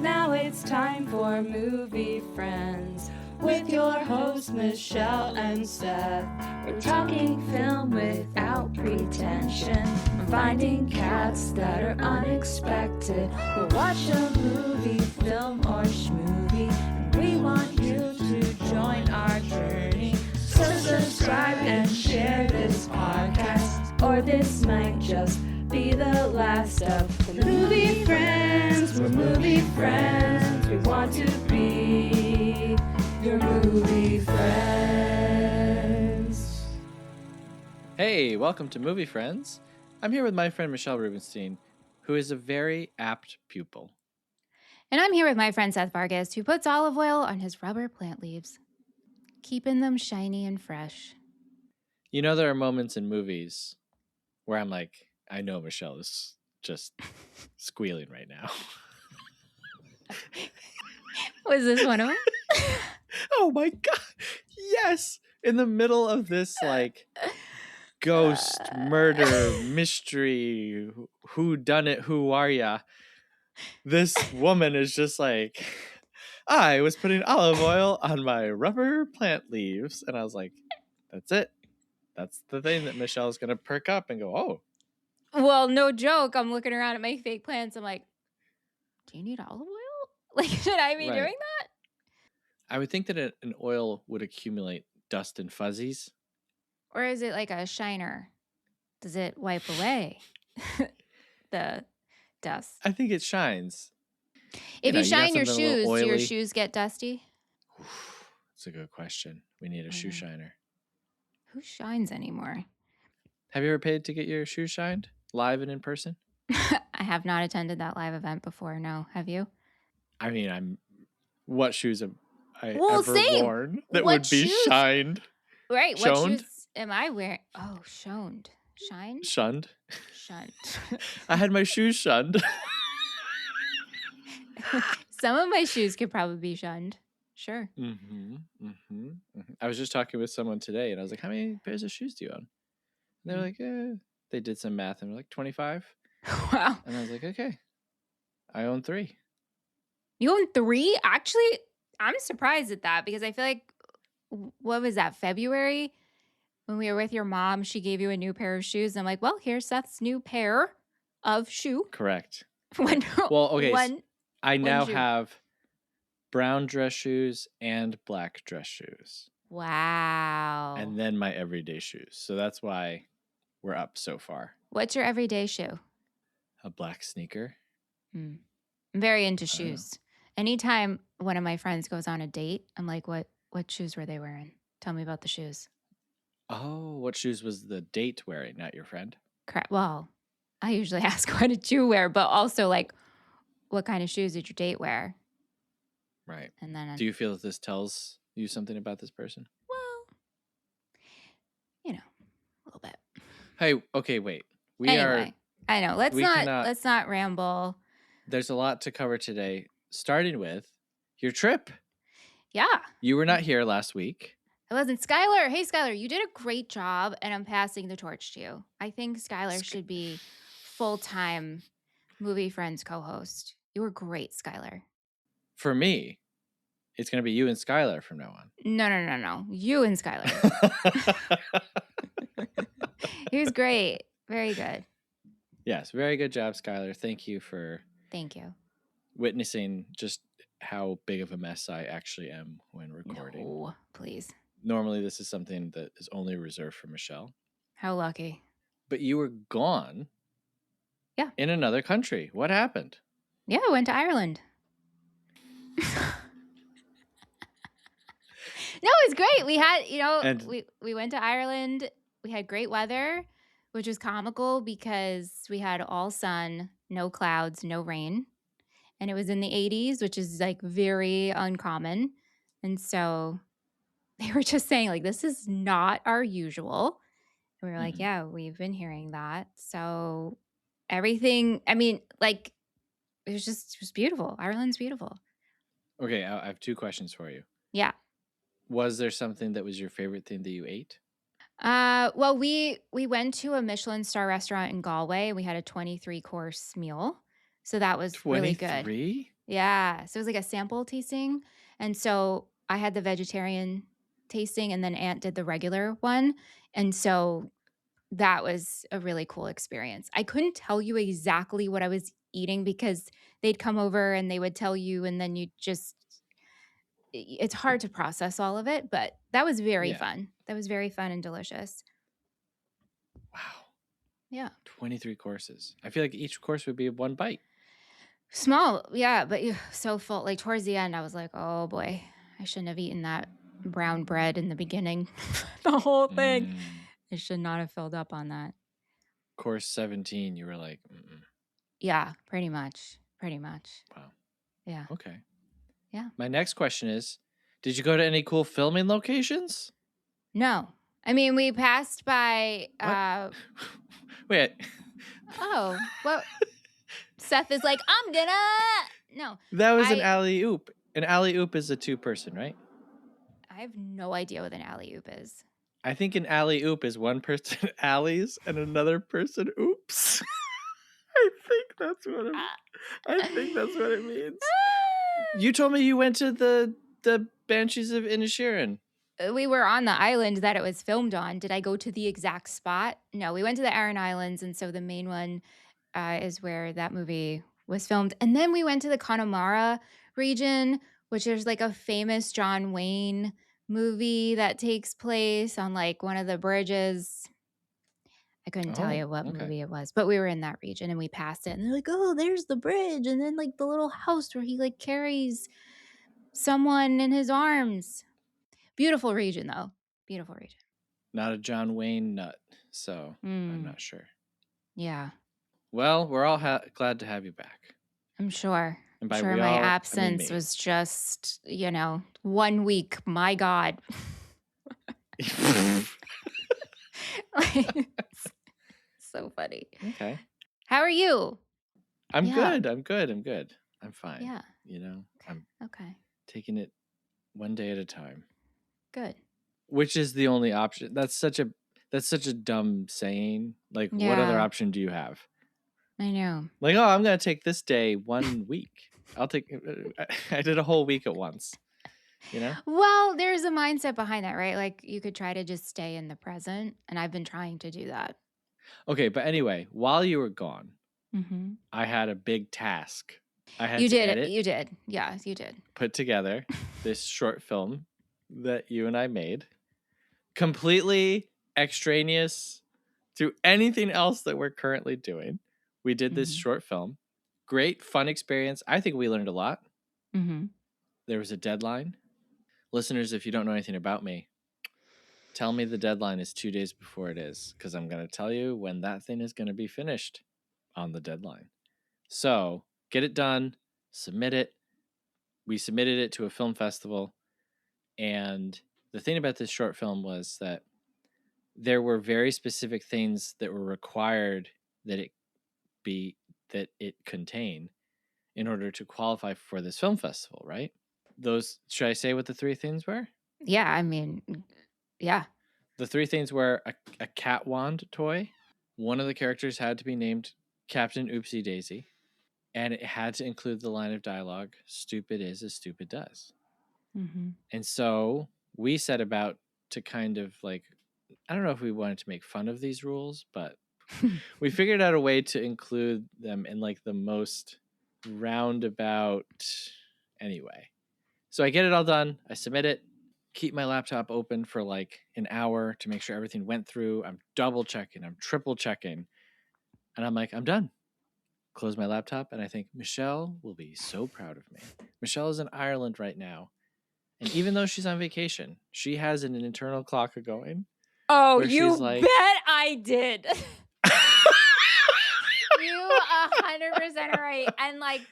Now it's time for Movie Friends with your hosts Michelle and Seth. We're talking film without pretension. We're finding cats that are unexpected. We'll watch a movie, film, or schmovie, and we want you to join our journey. So subscribe and share this podcast, or this might just be the last of the Movie Friends. We're movie friends. We want to be your movie friends. Hey, welcome to Movie Friends. I'm here with my friend Michelle Rubenstein, who is a very apt pupil. And I'm here with my friend Seth Vargas, who puts olive oil on his rubber plant leaves, keeping them shiny and fresh. You know, there are moments in movies where I'm like, I know Michelle is just squealing right now. Was this one of them? Oh my God. Yes. In the middle of this, like, ghost murder mystery, who done it, who are ya? This woman is just like, I was putting olive oil on my rubber plant leaves. And I was like, that's it. That's the thing that Michelle's going to perk up and go, oh. Well, no joke. I'm looking around at my fake plants. I'm like, do you need olive oil? Like, should I be doing that? I would think that an oil would accumulate dust and fuzzies. Or is it like a shiner? Does it wipe away the dust? I think it shines. If you shine your something a little shoes, do your oily. shoes get dusty? That's a good question. We need a shoe shiner. Who shines anymore? Have you ever paid to get your shoes shined live and in person? I have not attended that live event before. No, have you? I mean, what shoes have I Well, ever same. worn that What would be shoes? shined? Right. What Shoned? shoes am I wearing? Oh, shoned. Shine? Shunned? Shunned. I had my shoes shunned. Some of my shoes could probably be shunned. Sure. I was just talking with someone today, and I was like, how many pairs of shoes do you own? And they're like, they did some math, and they're like, 25. Wow. And I was like, okay, I own 3. You own 3? Actually, I'm surprised at that because I feel like, what was that, February? When we were with your mom, she gave you a new pair of shoes. And I'm like, well, here's Seth's new pair of shoe. Correct. One, Well, okay, one, I now shoe. have brown dress shoes and black dress shoes. Wow. And then my everyday shoes. So that's why we're up so far. What's your everyday shoe? A black sneaker. I'm very into shoes. Anytime one of my friends goes on a date, I'm like, what shoes were they wearing? Tell me about the shoes. Oh, what shoes was the date wearing, not your friend? Correct. Well, I usually ask, what did you wear? But also, like, what kind of shoes did your date wear? Right. And then, Do you feel that this tells you something about this person? well, a little bit. Hey, okay, wait. Anyway, I know. Let's not ramble. There's a lot to cover today, starting with your trip. Yeah. You were not here last week. I wasn't. Skylar. Hey, Skylar, you did a great job, and I'm passing the torch to you. I think Skylar should be full-time Movie Friends co-host. You were great, Skylar. For me, it's going to be you and Skylar from now on. No. You and Skylar. He was great. Very good. Yes, very good job, Skylar. Thank you for witnessing just how big of a mess I actually am when recording. No, please. Normally, this is something that is only reserved for Michelle. How lucky. But you were gone. Yeah. In another country. What happened? Yeah, I went to Ireland. No, it was great. We had, we went to Ireland. We had great weather, which was comical because we had all sun, no clouds, no rain. And it was in the 80s, which is like very uncommon. And so they were just saying, like, this is not our usual. And we were like, yeah, we've been hearing that. So everything, I mean, like, it was beautiful. Ireland's beautiful. Okay, I have 2 questions for you. Yeah. Was there something that was your favorite thing that you ate? Well, we went to a Michelin star restaurant in Galway. We had a 23-course meal. So that was really good. 23? Yeah. So it was like a sample tasting. And so I had the vegetarian tasting and then Aunt did the regular one. And so that was a really cool experience. I couldn't tell you exactly what I was eating because they'd come over and they would tell you, and then you just, it's hard to process all of it, but that was very fun. That was very fun and delicious. Wow. Yeah. 23 courses. I feel like each course would be one bite. Small, yeah, but so full. Like towards the end, I was like, oh boy, I shouldn't have eaten that brown bread in the beginning. The whole thing. I should not have filled up on that. Course 17, you were like, Yeah, pretty much. Pretty much. Wow. Yeah. Okay. Yeah. My next question is, did you go to any cool filming locations? No. I mean, we passed by. Wait. Oh, well, Seth is like, I'm gonna. No. That was an alley-oop. An alley-oop is a two-person, right? I have no idea what an alley-oop is. I think an alley-oop is one person alleys and another person oops. I think that's what it means. You told me you went to the Banshees of Inisherin. We were on the island that it was filmed on. Did I go to the exact spot? No, we went to the Aran Islands, and so the main one is where that movie was filmed. And then we went to the Connemara region, which is like a famous John Wayne movie that takes place on like one of the bridges. I couldn't tell you what movie it was, but we were in that region and we passed it. And they're like, oh, there's the bridge. And then like the little house where he like carries someone in his arms. Beautiful region, though. Beautiful region. Not a John Wayne nut, so I'm not sure. Yeah. Well, we're all glad to have you back. I'm sure. And by I'm sure my absence was just, 1 week. My God. So funny. Okay. How are you? I'm good. I'm fine. Yeah. I'm okay. Taking it one day at a time. Good. Which is the only option? That's such a dumb saying. Like, what other option do you have? I know. Like, oh, I'm gonna take this day 1 week. I did a whole week at once. Well, there's a mindset behind that, right? Like, you could try to just stay in the present, and I've been trying to do that. Okay, but anyway, while you were gone, I had a big task. You did. Yeah, you did. Put together this short film that you and I made, completely extraneous to anything else that we're currently doing. We did this short film. Great, fun experience. I think we learned a lot. There was a deadline. Listeners, if you don't know anything about me, tell me the deadline is 2 days before it is, because I'm going to tell you when that thing is going to be finished on the deadline. So get it done, submit it. We submitted it to a film festival. And the thing about this short film was that there were very specific things that were required that it contain in order to qualify for this film festival, right? Should I say what the three things were? Yeah, I mean, yeah. The three things were a cat wand toy. One of the characters had to be named Captain Oopsie Daisy. And it had to include the line of dialogue, stupid is as stupid does. And so we set about to kind of like, I don't know if we wanted to make fun of these rules, but we figured out a way to include them in like the most roundabout anyway. So I get it all done. I submit it, keep my laptop open for like an hour to make sure everything went through. I'm double checking, I'm triple checking. And I'm like, I'm done. Close my laptop and I think Michelle will be so proud of me. Michelle is in Ireland right now. And even though she's on vacation, she has an internal clock going. Oh, you like, bet I did. You 100% are right. And like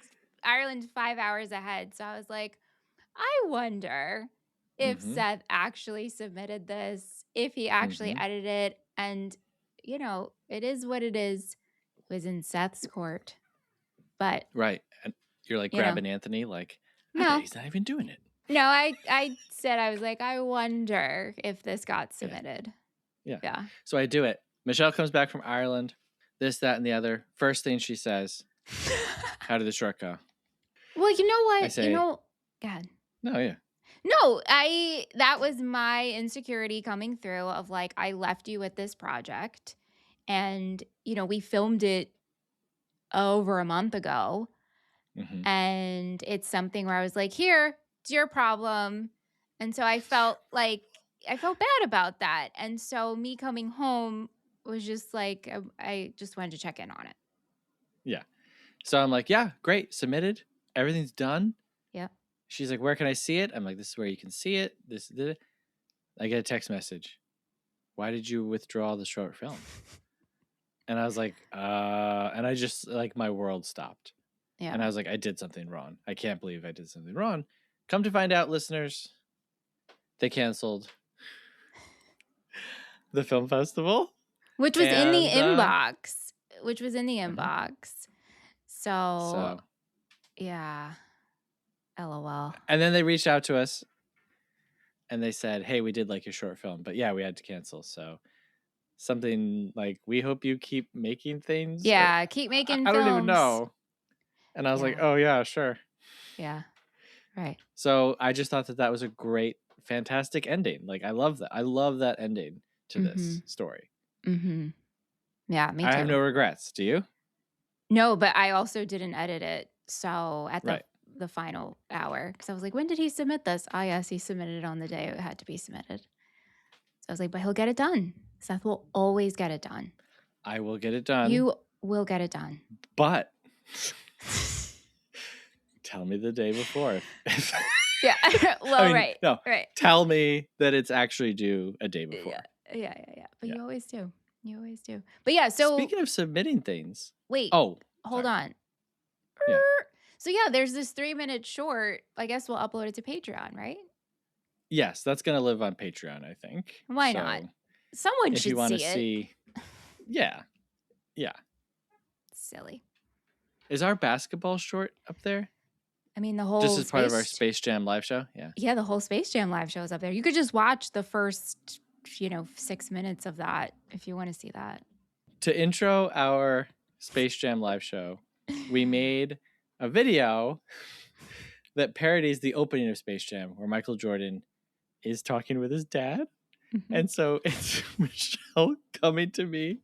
Ireland's 5 hours ahead. So I was like, I wonder if Seth actually submitted this, if he actually edited it. And, it is what it is. It was in Seth's court. But right. And you're like grabbing Anthony like, I bet he's not even doing it. No, I said, I was like, I wonder if this got submitted. Yeah. So I do it. Michelle comes back from Ireland, this, that, and the other. First thing she says, how did the short go? Well, you know what? I say, God. No, yeah. No, that was my insecurity coming through of like, I left you with this project and, we filmed it over a month ago. Mm-hmm. And it's something where I was like, here, it's your problem. And so I felt bad about that. And so me coming home was just like, I just wanted to check in on it. Yeah. So I'm like, yeah, great. Submitted. Everything's done. Yeah. She's like, where can I see it? I'm like, this is where you can see it. I get a text message. Why did you withdraw the short film? And I was like, and I just like my world stopped. Yeah. And I was like, I did something wrong. I can't believe I did something wrong. Come to find out, listeners, they canceled the film festival. Which was in the inbox. Mm-hmm. So, yeah. LOL. And then they reached out to us and they said, hey, we did like your short film. But yeah, we had to cancel. So something like, we hope you keep making things. Yeah, keep making I films. don't even know. And I was like, oh, yeah, sure. Yeah, right. So I just thought that was a great, fantastic ending. Like, I love that. I love that ending to this story. Mm-hmm. Yeah, me too. I have no regrets. Do you? No, but I also didn't edit it. So at the final hour, because I was like, when did he submit this? Oh, yes, he submitted it on the day it had to be submitted. So I was like, but he'll get it done. Seth will always get it done. I will get it done. You will get it done. But tell me the day before. Yeah. Well, right. No. Right. Tell me that it's actually due a day before. Yeah. But you always do. But yeah, so speaking of submitting things. Wait. Oh. Hold on. Yeah. So yeah, there's this 3-minute short. I guess we'll upload it to Patreon, right? Yes, that's gonna live on Patreon, I think. Why not? Someone should see it. Yeah. Silly. Is our basketball short up there? I mean, the whole just as part of our Space Jam live show? Yeah. Yeah, the whole Space Jam live show is up there. You could just watch the first, 6 minutes of that if you want to see that. To intro our Space Jam live show, we made a video that parodies the opening of Space Jam where Michael Jordan is talking with his dad. Mm-hmm. And so it's Michelle coming to me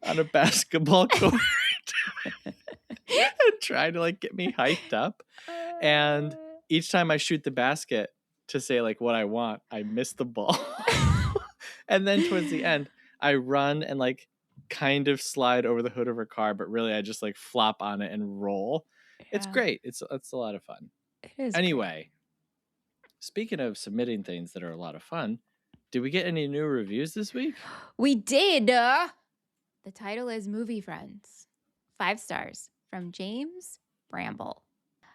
on a basketball court and trying to get me hyped up. And each time I shoot the basket to say what I want, I miss the ball. And then towards the end, I run and kind of slide over the hood of her car, but really I just flop on it and roll. Yeah. It's great. It's a lot of fun. It is. Anyway, speaking of submitting things that are a lot of fun, did we get any new reviews this week? We did. The title is Movie Friends. 5 stars from James Bramble.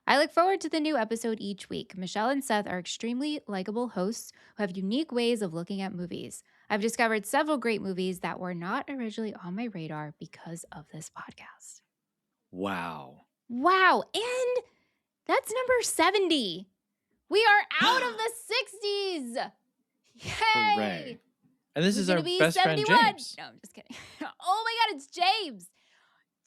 I look forward to the new episode each week. Michelle and Seth are extremely likable hosts who have unique ways of looking at movies. I've discovered several great movies that were not originally on my radar because of this podcast. Wow. And that's number 70. We are out of the 60s. Yay. Hooray. And this is our best 71. Friend, James. No, I'm just kidding. Oh my God, it's James.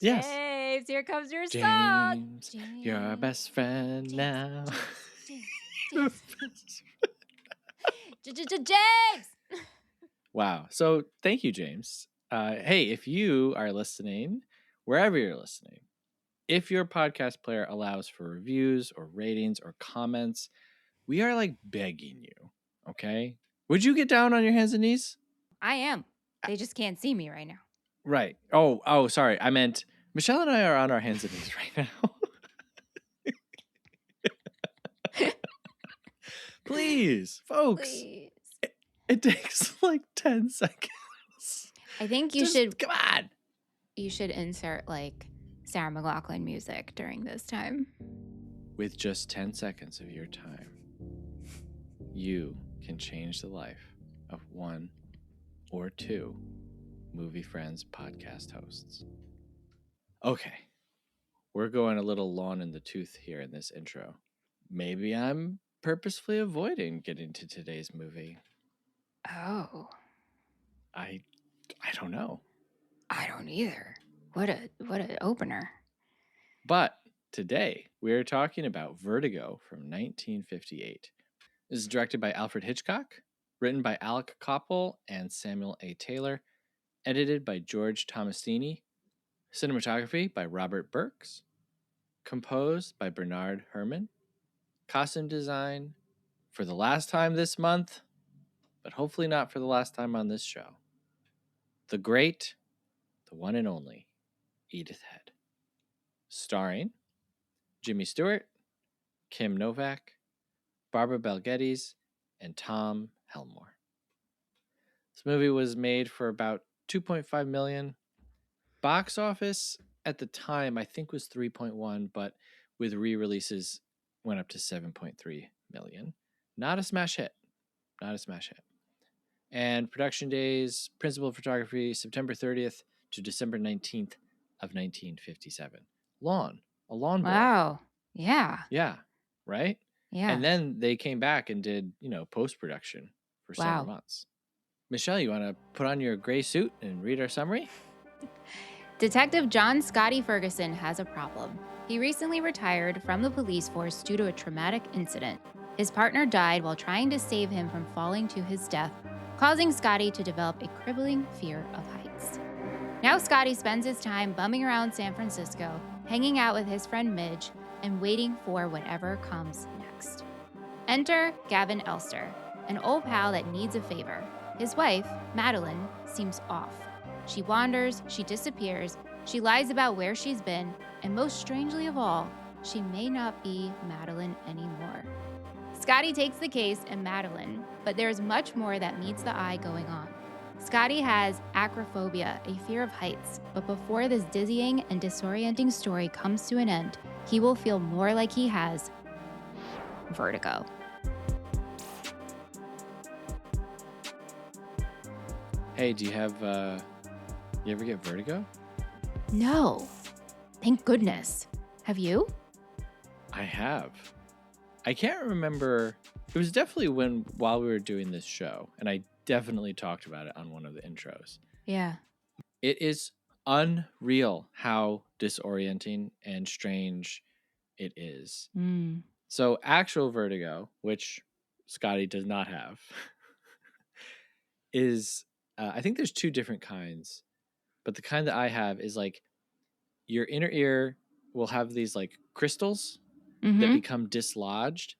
Yes. James, here comes your James, song. James, you're our best friend James, now. James. Wow. So thank you, James. Hey, if you are listening, wherever you're listening, if your podcast player allows for reviews or ratings or comments, we are begging you. Okay. Would you get down on your hands and knees? I am. They just can't see me right now. Right. Oh, sorry. I meant Michelle and I are on our hands and knees right now. Please, folks. Please. It takes 10 seconds. I think you should. Come on. You should insert Sarah McLachlan music during this time. With just 10 seconds of your time, you can change the life of 1 or 2 Movie Friends podcast hosts. Okay, we're going a little long in the tooth here in this intro. Maybe I'm purposefully avoiding getting to today's movie. Oh. I don't know. I don't either. What an opener. But Today, we are talking about Vertigo from 1958. This is directed by Alfred Hitchcock, written by Alec Koppel and Samuel A. Taylor, edited by George Tomasini, cinematography by Robert Burks, composed by Bernard Herrmann, costume design for the last time this month, but hopefully not for the last time on this show. The great, the one and only, Edith Head. Starring Jimmy Stewart, Kim Novak, Barbara Bel Geddes, and Tom Helmore. This movie was made for about $2.5 million. Box office at the time, I think, was 3.1, but with re-releases went up to 7.3 million. Not a smash hit. And production days, principal photography, September 30th to December 19th of 1957. A lawn boy. Wow. Yeah. Yeah. Right? Yeah. And then they came back and did, post-production for several months. Michelle, you want to put on your gray suit and read our summary? Detective John Scotty Ferguson has a problem. He recently retired from the police force due to a traumatic incident. His partner died while trying to save him from falling to his death, causing Scotty to develop a crippling fear of heights. Now Scotty spends his time bumming around San Francisco, hanging out with his friend Midge, and waiting for whatever comes next. Enter Gavin Elster, an old pal that needs a favor. His wife, Madeline, seems off. She wanders, she disappears, she lies about where she's been, and most strangely of all, she may not be Madeline anymore. Scotty takes the case and Madeline, but there's much more that meets the eye going on. Scotty has acrophobia, a fear of heights, but before this dizzying and disorienting story comes to an end, he will feel more like he has vertigo. Hey, do you have, you ever get vertigo? No. Thank goodness. Have you? I have. I can't remember. It was definitely while we were doing this show, and I definitely talked about it on one of the intros. Yeah. It is unreal how disorienting and strange it is. So actual vertigo, which Scotty does not have, is, I think there's two different kinds, but the kind that I have is like your inner ear will have these like crystals that become dislodged,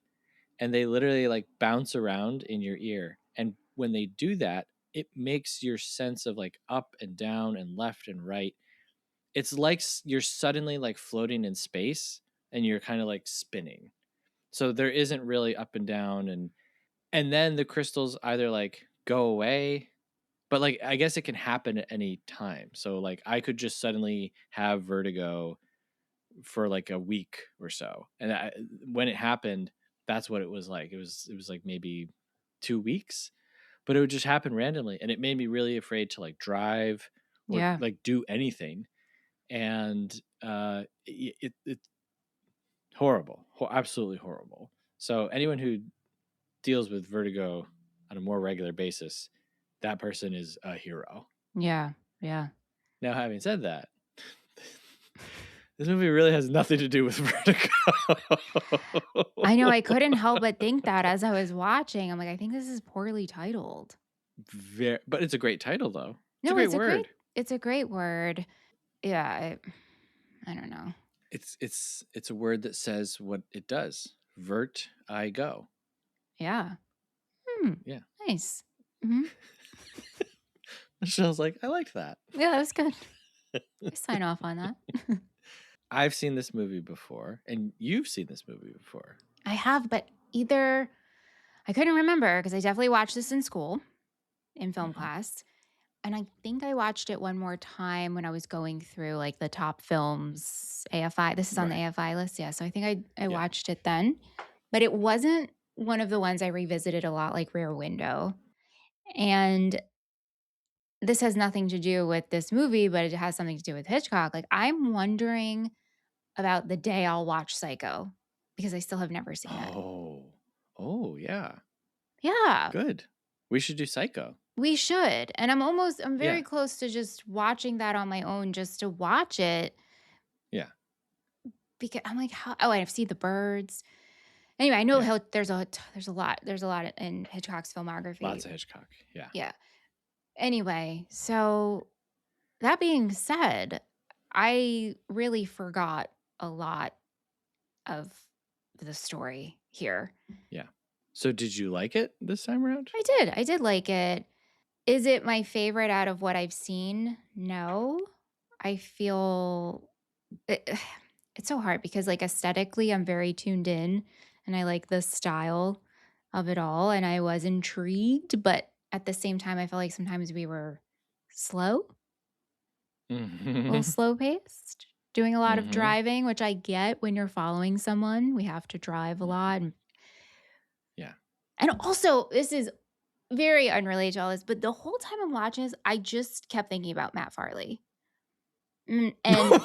and they literally like bounce around in your ear. And when they do that, it makes your sense of like up and down and left and right. It's like you're suddenly like floating in space and you're kind of like spinning. So there isn't really up and down, and then the crystals either like go away, but like I guess it can happen at any time. So like I could just suddenly have vertigo for like a week or so, and when it happened, that's what it was like. It was like maybe 2 weeks, but it would just happen randomly, and it made me really afraid to like drive or like do anything. And it's horrible, absolutely horrible. So anyone who deals with vertigo on a more regular basis, that person is a hero. Yeah. Now, having said that, this movie really has nothing to do with vertigo. I know. I couldn't help but think that as I was watching. I'm like, I think this is poorly titled. But it's a great title, though. It's No, a great word. It's a great word. Yeah, I don't know. It's a word that says what it does. Vertigo. Yeah. Yeah. Nice. Michelle's like, I liked that. Yeah, that was good. I sign off on that. I've seen this movie before, and you've seen this movie before. I have, but I couldn't remember because I definitely watched this in school, in film class. And I think I watched it one more time when I was going through like the top films, AFI. This is on the AFI list. Yeah. So I think I watched it then, but it wasn't one of the ones I revisited a lot, like Rear Window. And this has nothing to do with this movie, but it has something to do with Hitchcock. Like I'm wondering about the day I'll watch Psycho because I still have never seen it. Oh, yeah. Yeah. Good. We should do Psycho. We should. And I'm very close to just watching that on my own just to watch it. Yeah. because I'm like, how? Oh, I've seen the birds. Anyway, I know how there's a lot in Hitchcock's filmography. Lots of Hitchcock. Yeah. Yeah. Anyway, so that being said, I really forgot a lot of the story here. Yeah. So did you like it this time around? I did like it. Is it my favorite out of what I've seen? No. I feel it's so hard because like aesthetically I'm very tuned in and I like the style of it all and I was intrigued, but at the same time I felt like sometimes we were slow, a little slow paced, doing a lot of driving, which I get when you're following someone. We have to drive a lot. Yeah. And also, this is very unrelated to all this, but the whole time I'm watching this, I just kept thinking about Matt Farley. And and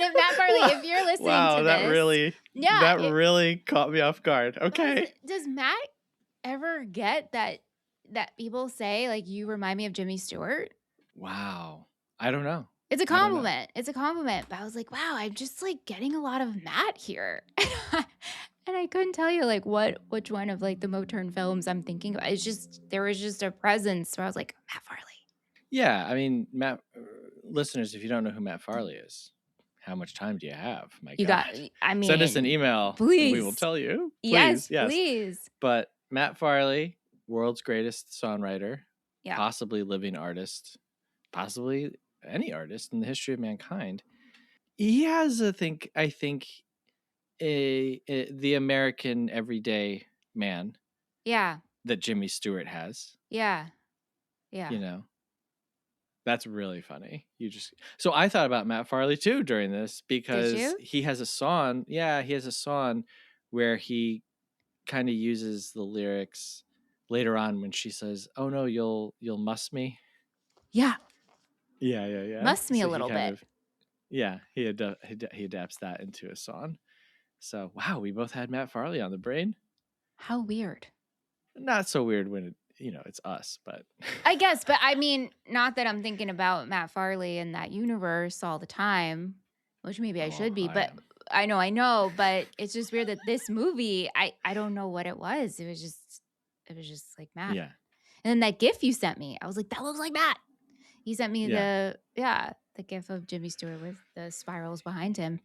if Matt Farley, if you're listening to this, that really caught me off guard. Okay. Does Matt ever get that people say like you remind me of Jimmy Stewart? Wow. I don't know. It's a compliment. It's a compliment. But I was like, wow, I'm just like getting a lot of Matt here. And I couldn't tell you like which one of like the Motown films I'm thinking about. It's just there was just a presence where I was like, Matt Farley. Yeah, I mean, Matt listeners, if you don't know who Matt Farley is, how much time do you have? My God. Send us an email. Please. We will tell you. Please, yes, please. But Matt Farley, world's greatest songwriter, yeah. possibly living artist, possibly any artist in the history of mankind. He has, I think, the American everyday man. Yeah. That Jimmy Stewart has. Yeah. Yeah. You know. That's really funny. So I thought about Matt Farley too during this because he has a song. Yeah, he has a song where he kind of uses the lyrics later on when she says, "Oh no, you'll muss me." Yeah. Yeah. Muss me a little bit. He adapts that into a song. So wow, we both had Matt Farley on the brain. How weird. Not so weird when it's us, but I guess, but I mean, not that I'm thinking about Matt Farley in that universe all the time, which maybe I should be, but I know, but it's just weird that this movie, I don't know what it was. It was just like Matt. Yeah. And then that GIF you sent me, I was like, that looks like Matt. He sent me the GIF of Jimmy Stewart with the spirals behind him.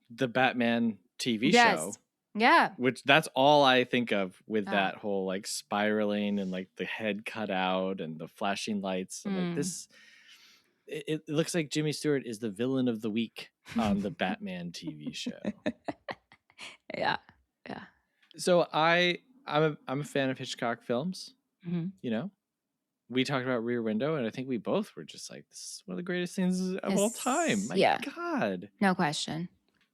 The Batman TV show. Yeah. Which that's all I think of with that whole like spiraling and like the head cut out and the flashing lights. I'm like, this, it looks like Jimmy Stewart is the villain of the week on the Batman TV show. Yeah. So I'm a fan of Hitchcock films. Mm-hmm. You know, we talked about Rear Window, and I think we both were just like, this is one of the greatest things of all time. My God. No question.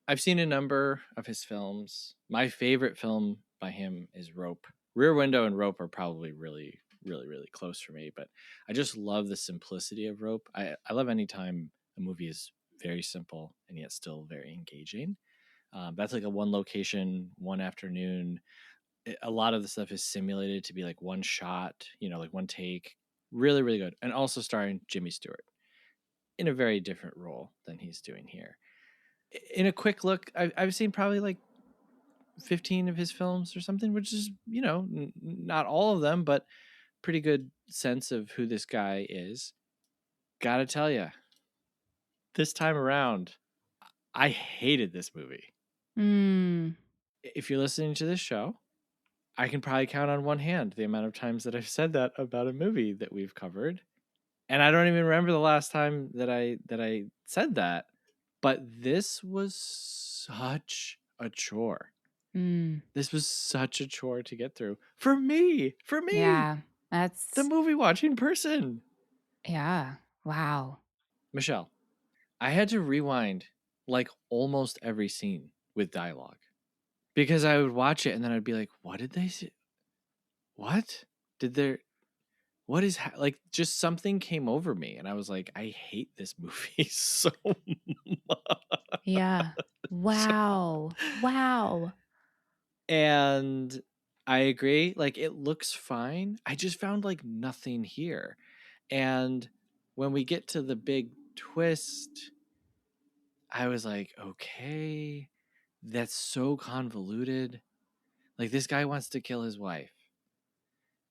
I've seen a number of his films. My favorite film by him is Rope. Rear Window and Rope are probably really, really, really close for me, but I just love the simplicity of Rope. I love any time a movie is very simple and yet still very engaging. That's like a one location, one afternoon. A lot of the stuff is simulated to be like one shot, like one take. Really, really good. And also starring Jimmy Stewart in a very different role than he's doing here. In a quick look, I've seen probably like 15 of his films or something, which is, not all of them, but pretty good sense of who this guy is. Gotta tell you, this time around, I hated this movie. If you're listening to this show, I can probably count on one hand the amount of times that I've said that about a movie that we've covered. And I don't even remember the last time that I said that. But this was such a chore. This was such a chore to get through. For me. Yeah. That's the movie watching person. Yeah. Wow. Michelle, I had to rewind like almost every scene with dialogue. Because I would watch it and then I'd be like, what did they say? What? What is like just something came over me and I was like, I hate this movie so much. Yeah. Wow. Wow. And I agree. Like it looks fine. I just found like nothing here. And when we get to the big twist, I was like, okay, that's so convoluted. Like, this guy wants to kill his wife.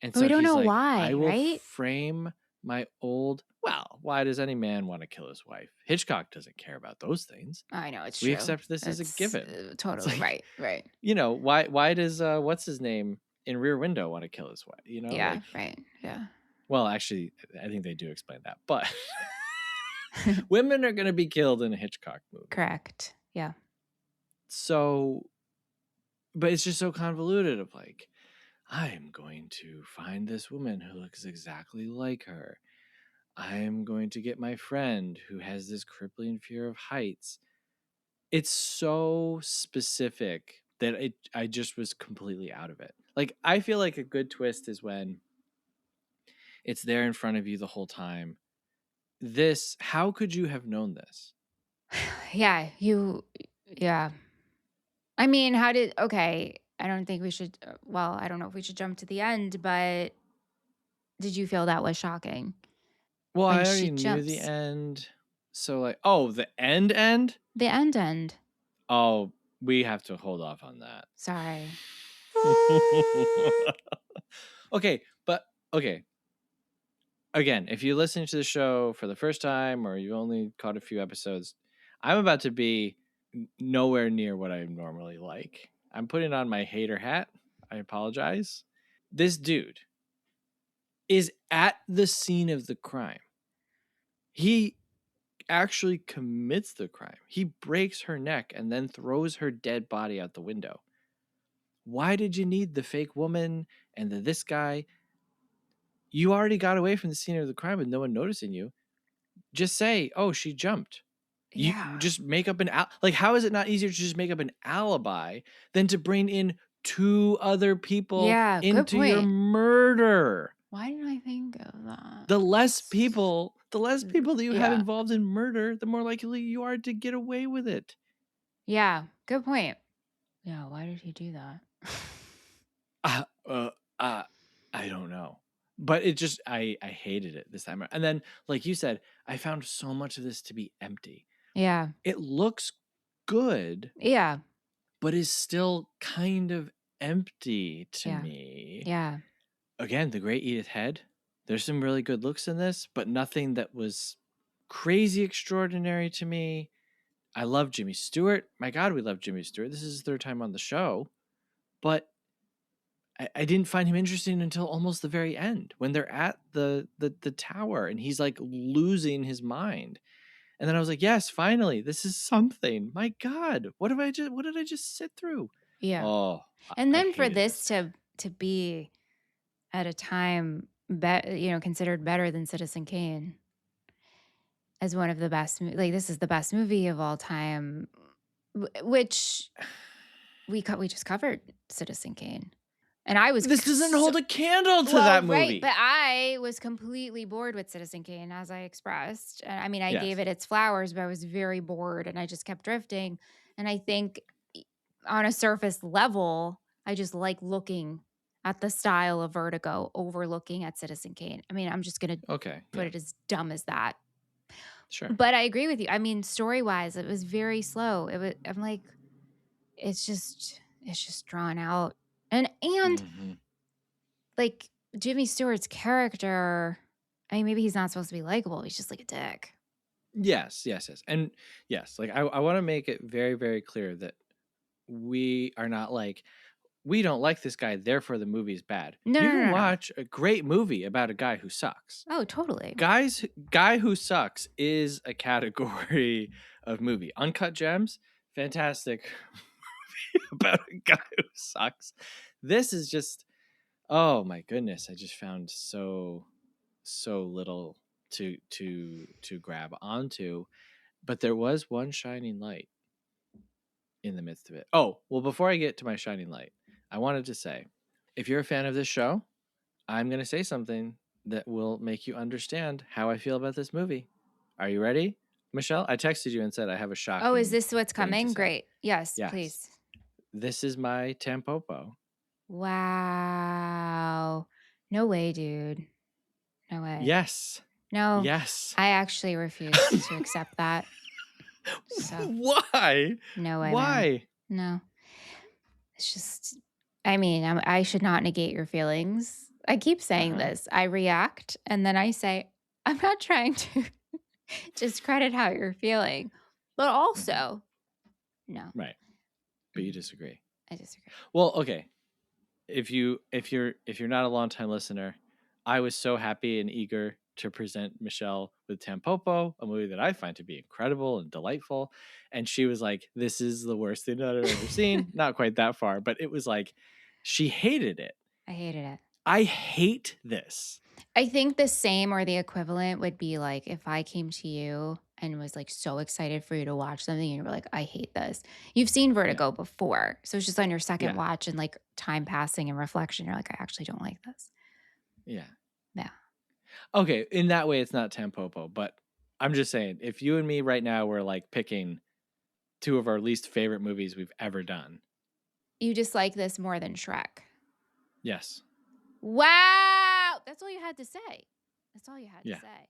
And But so we don't he's know like, why, I will right? frame my old. Well, why does any man want to kill his wife? Hitchcock doesn't care about those things. I know, it's We true. accept this as a It's given. totally Like, right. you know, why does what's his name in Rear Window want to kill his wife? You know, Yeah, like, right. Yeah. well, actually, I think they do explain that, but women are going to be killed in a Hitchcock movie. Correct. Yeah. So, but it's just so convoluted of like, I'm going to find this woman who looks exactly like her. I'm going to get my friend who has this crippling fear of heights. It's so specific that I just was completely out of it. Like, I feel like a good twist is when it's there in front of you the whole time. This, how could you have known this? Yeah. Yeah. I mean, okay. I don't think we should, well, I don't know if we should jump to the end, but did you feel that was shocking? Well, When I she already knew the jumps. end. So, like, oh, the end? The end. Oh, we have to hold off on that. Sorry. Okay, but okay. Again, if you listen to the show for the first time or you only caught a few episodes, I'm about to be nowhere near what I normally like. I'm putting on my hater hat. I apologize. This dude is at the scene of the crime. He actually commits the crime. He breaks her neck and then throws her dead body out the window. Why did you need the fake woman and this guy? You already got away from the scene of the crime with no one noticing you. Just say, oh, she jumped. Yeah. You just make up like, how is it not easier to just make up an alibi than to bring in 2 other people into your murder? Why didn't I think of that? The less people that you have involved in murder, the more likely you are to get away with it. Yeah, good point. Yeah, why did he do that? I don't know. But it just, I hated it this time. And then, like you said, I found so much of this to be empty. Yeah. It looks good. Yeah. But is still kind of empty to me. Yeah. Again, the great Edith Head. There's some really good looks in this, but nothing that was crazy extraordinary to me. I love Jimmy Stewart. My God, we love Jimmy Stewart. This is his 3rd time on the show. But I didn't find him interesting until almost the very end when they're at the tower and he's like losing his mind. And then I was like, yes, finally, this is something. My God, what did I just sit through? Yeah. Oh, and then for this to be at a time, considered better than Citizen Kane as one of the best, like this is the best movie of all time, which we just covered Citizen Kane. And I was. This doesn't hold a candle to that movie. Right, but I was completely bored with Citizen Kane, as I expressed. And I mean, I gave it its flowers, but I was very bored, and I just kept drifting. And I think, on a surface level, I just like looking at the style of Vertigo, overlooking at Citizen Kane. I mean, I'm just gonna put it as dumb as that. Sure. But I agree with you. I mean, story-wise, it was very slow. I'm like, it's just drawn out, and. Mm-hmm. Like Jimmy Stewart's character, I mean, maybe he's not supposed to be likable. He's just like a dick. Yes. And yes, like I want to make it very, very clear that we are not like, we don't like this guy, therefore the movie's bad. No, you no, can no, watch a great movie about a guy who sucks. Oh, totally. Guy who sucks is a category of movie. Uncut Gems, fantastic movie about a guy who sucks. This is just, oh my goodness, I just found so little to grab onto. But there was one shining light in the midst of it. Oh, well, before I get to my shining light, I wanted to say, if you're a fan of this show, I'm going to say something that will make you understand how I feel about this movie. Are you ready, Michelle? I texted you and said I have a shocking. Oh, is this what's coming? Great. Yes, please. This is my Tampopo. Wow. No way, dude. No way. Yes. No. Yes. I actually refuse to accept that. So why? no way, Why? man. No. It's just, I mean, I should not negate your feelings. I keep saying this. I react and then I say, I'm not trying to discredit how you're feeling, but also, no, Right. But you disagree. I disagree. Well, okay. If you're not a longtime listener, I was so happy and eager to present Michelle with Tampopo, a movie that I find to be incredible and delightful. And she was like, this is the worst thing that I've ever seen. Not quite that far, but it was like, she hated it. I hated it. I hate this. I think the same or the equivalent would be like if I came to you and was like so excited for you to watch something and you were like, I hate this. You've seen Vertigo before. So it's just on your second watch and like time passing and reflection. You're like, I actually don't like this. Yeah. Yeah. Okay. In that way, it's not Tampopo, but I'm just saying, if you and me right now were like picking two of our least favorite movies we've ever done. You dislike this more than Shrek. Yes. Wow. That's all you had to say. That's all you had to say.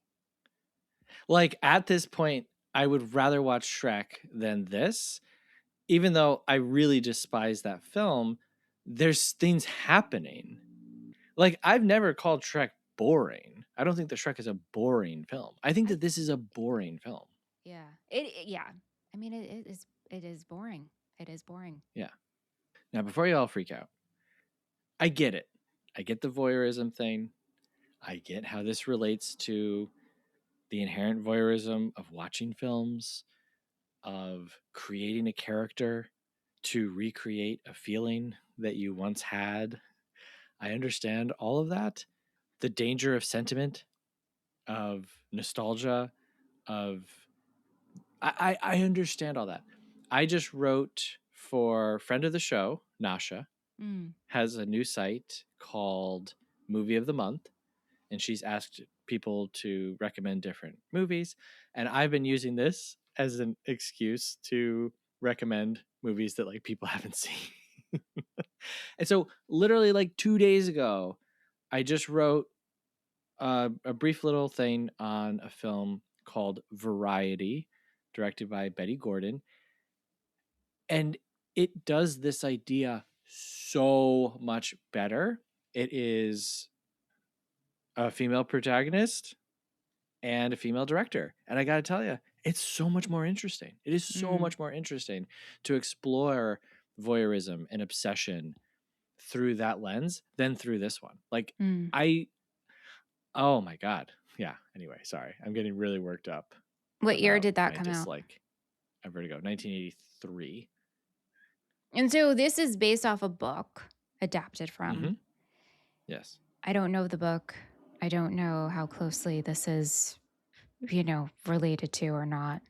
Like at this point, I would rather watch Shrek than this. Even though I really despise that film, there's things happening. Like I've never called Shrek boring. I don't think that Shrek is a boring film. I think that this is a boring film. Yeah. I mean, it is boring. It is boring. Yeah. Now, before you all freak out, I get it. I get the voyeurism thing. I get how this relates to the inherent voyeurism of watching films, of creating a character to recreate a feeling that you once had. I understand all of that. The danger of sentiment, of nostalgia, of I understand all that. I just wrote for friend of the show, Nasha, has a new site called Movie of the Month, and she's asked people to recommend different movies, and I've been using this as an excuse to recommend movies that like people haven't seen. And so literally like 2 days ago, I just wrote a brief little thing on a film called Variety, directed by Betty Gordon. And it does this idea so much better. It is a female protagonist and a female director. And I got to tell you, it's so much more interesting. It is so much more interesting to explore voyeurism and obsession through that lens than through this one. Like oh my God. Yeah. Anyway, sorry. I'm getting really worked up. What year did that come out? Like Vertigo, 1983. And so this is based off a book adapted from. Yes. I don't know the book. I don't know how closely this is, related to or not.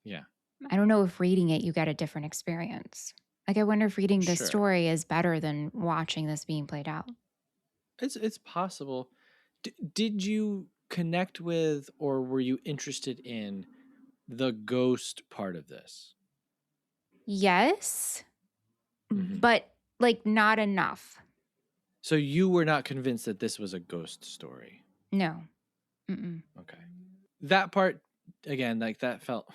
Yeah. I don't know if reading it, you get a different experience. Like, I wonder if reading this story is better than watching this being played out. It's possible. Did you connect with or were you interested in the ghost part of this? Yes, but like not enough. So you were not convinced that this was a ghost story? No. Okay. That part, again, like that felt,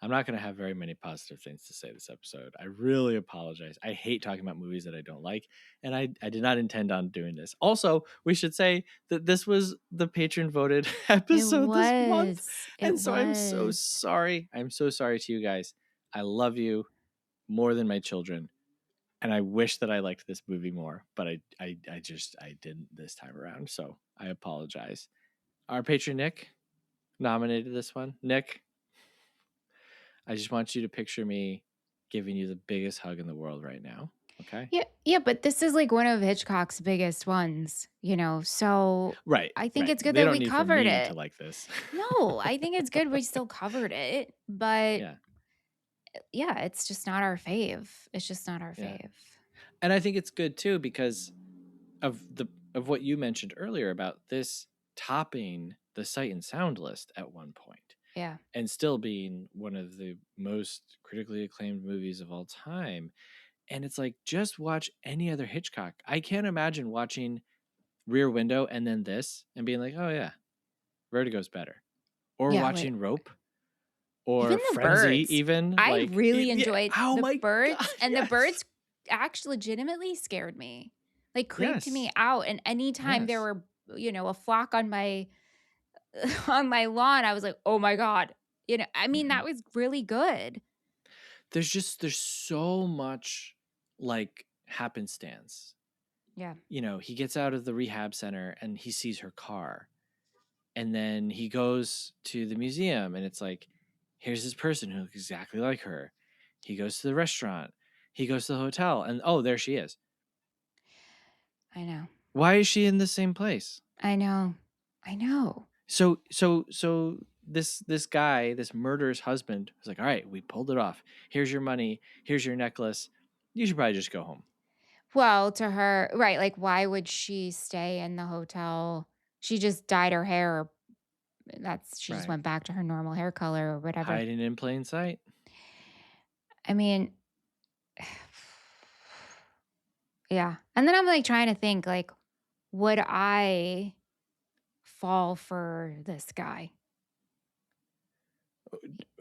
I'm not going to have very many positive things to say this episode. I really apologize. I hate talking about movies that I don't like, and I did not intend on doing this. Also, we should say that this was the patron voted episode this month. And so I'm so sorry. I'm so sorry to you guys. I love you more than my children. And I wish that I liked this movie more, but I didn't this time around. So I apologize. Our patron Nick nominated this one. Nick, I just want you to picture me giving you the biggest hug in the world right now. Okay. Yeah, but this is like one of Hitchcock's biggest ones, so right. I think it's good they that don't we need covered for me it. To like this. No, I think it's good we still covered it, but yeah, it's just not our fave. It's just not our fave. And I think it's good too because of what you mentioned earlier about this topping the Sight and Sound list at one point. Yeah. And still being one of the most critically acclaimed movies of all time. And it's like, just watch any other Hitchcock. I can't imagine watching Rear Window and then this and being like, oh yeah, Vertigo's better. Or watching Rope or even the Frenzy, birds. even. I like, really enjoyed the birds, God, and yes. the birds actually legitimately scared me, like creeped me Yes. out. And anytime there Yes. were, a flock on my on my lawn, I was like, oh my God. I mean, that was really good. There's so much like happenstance. Yeah. He gets out of the rehab center and he sees her car. And then he goes to the museum and it's like, here's this person who looks exactly like her. He goes to the restaurant. He goes to the hotel and oh, there she is. I know. Why is she in the same place? I know. So this guy, this murderer's husband, was like, all right, we pulled it off. Here's your money. Here's your necklace. You should probably just go home. Well, to her, right, like, why would she stay in the hotel? She just dyed her hair. She just went back to her normal hair color or whatever. Hiding in plain sight. I mean, yeah. And then I'm like trying to think, like, would I fall for this guy?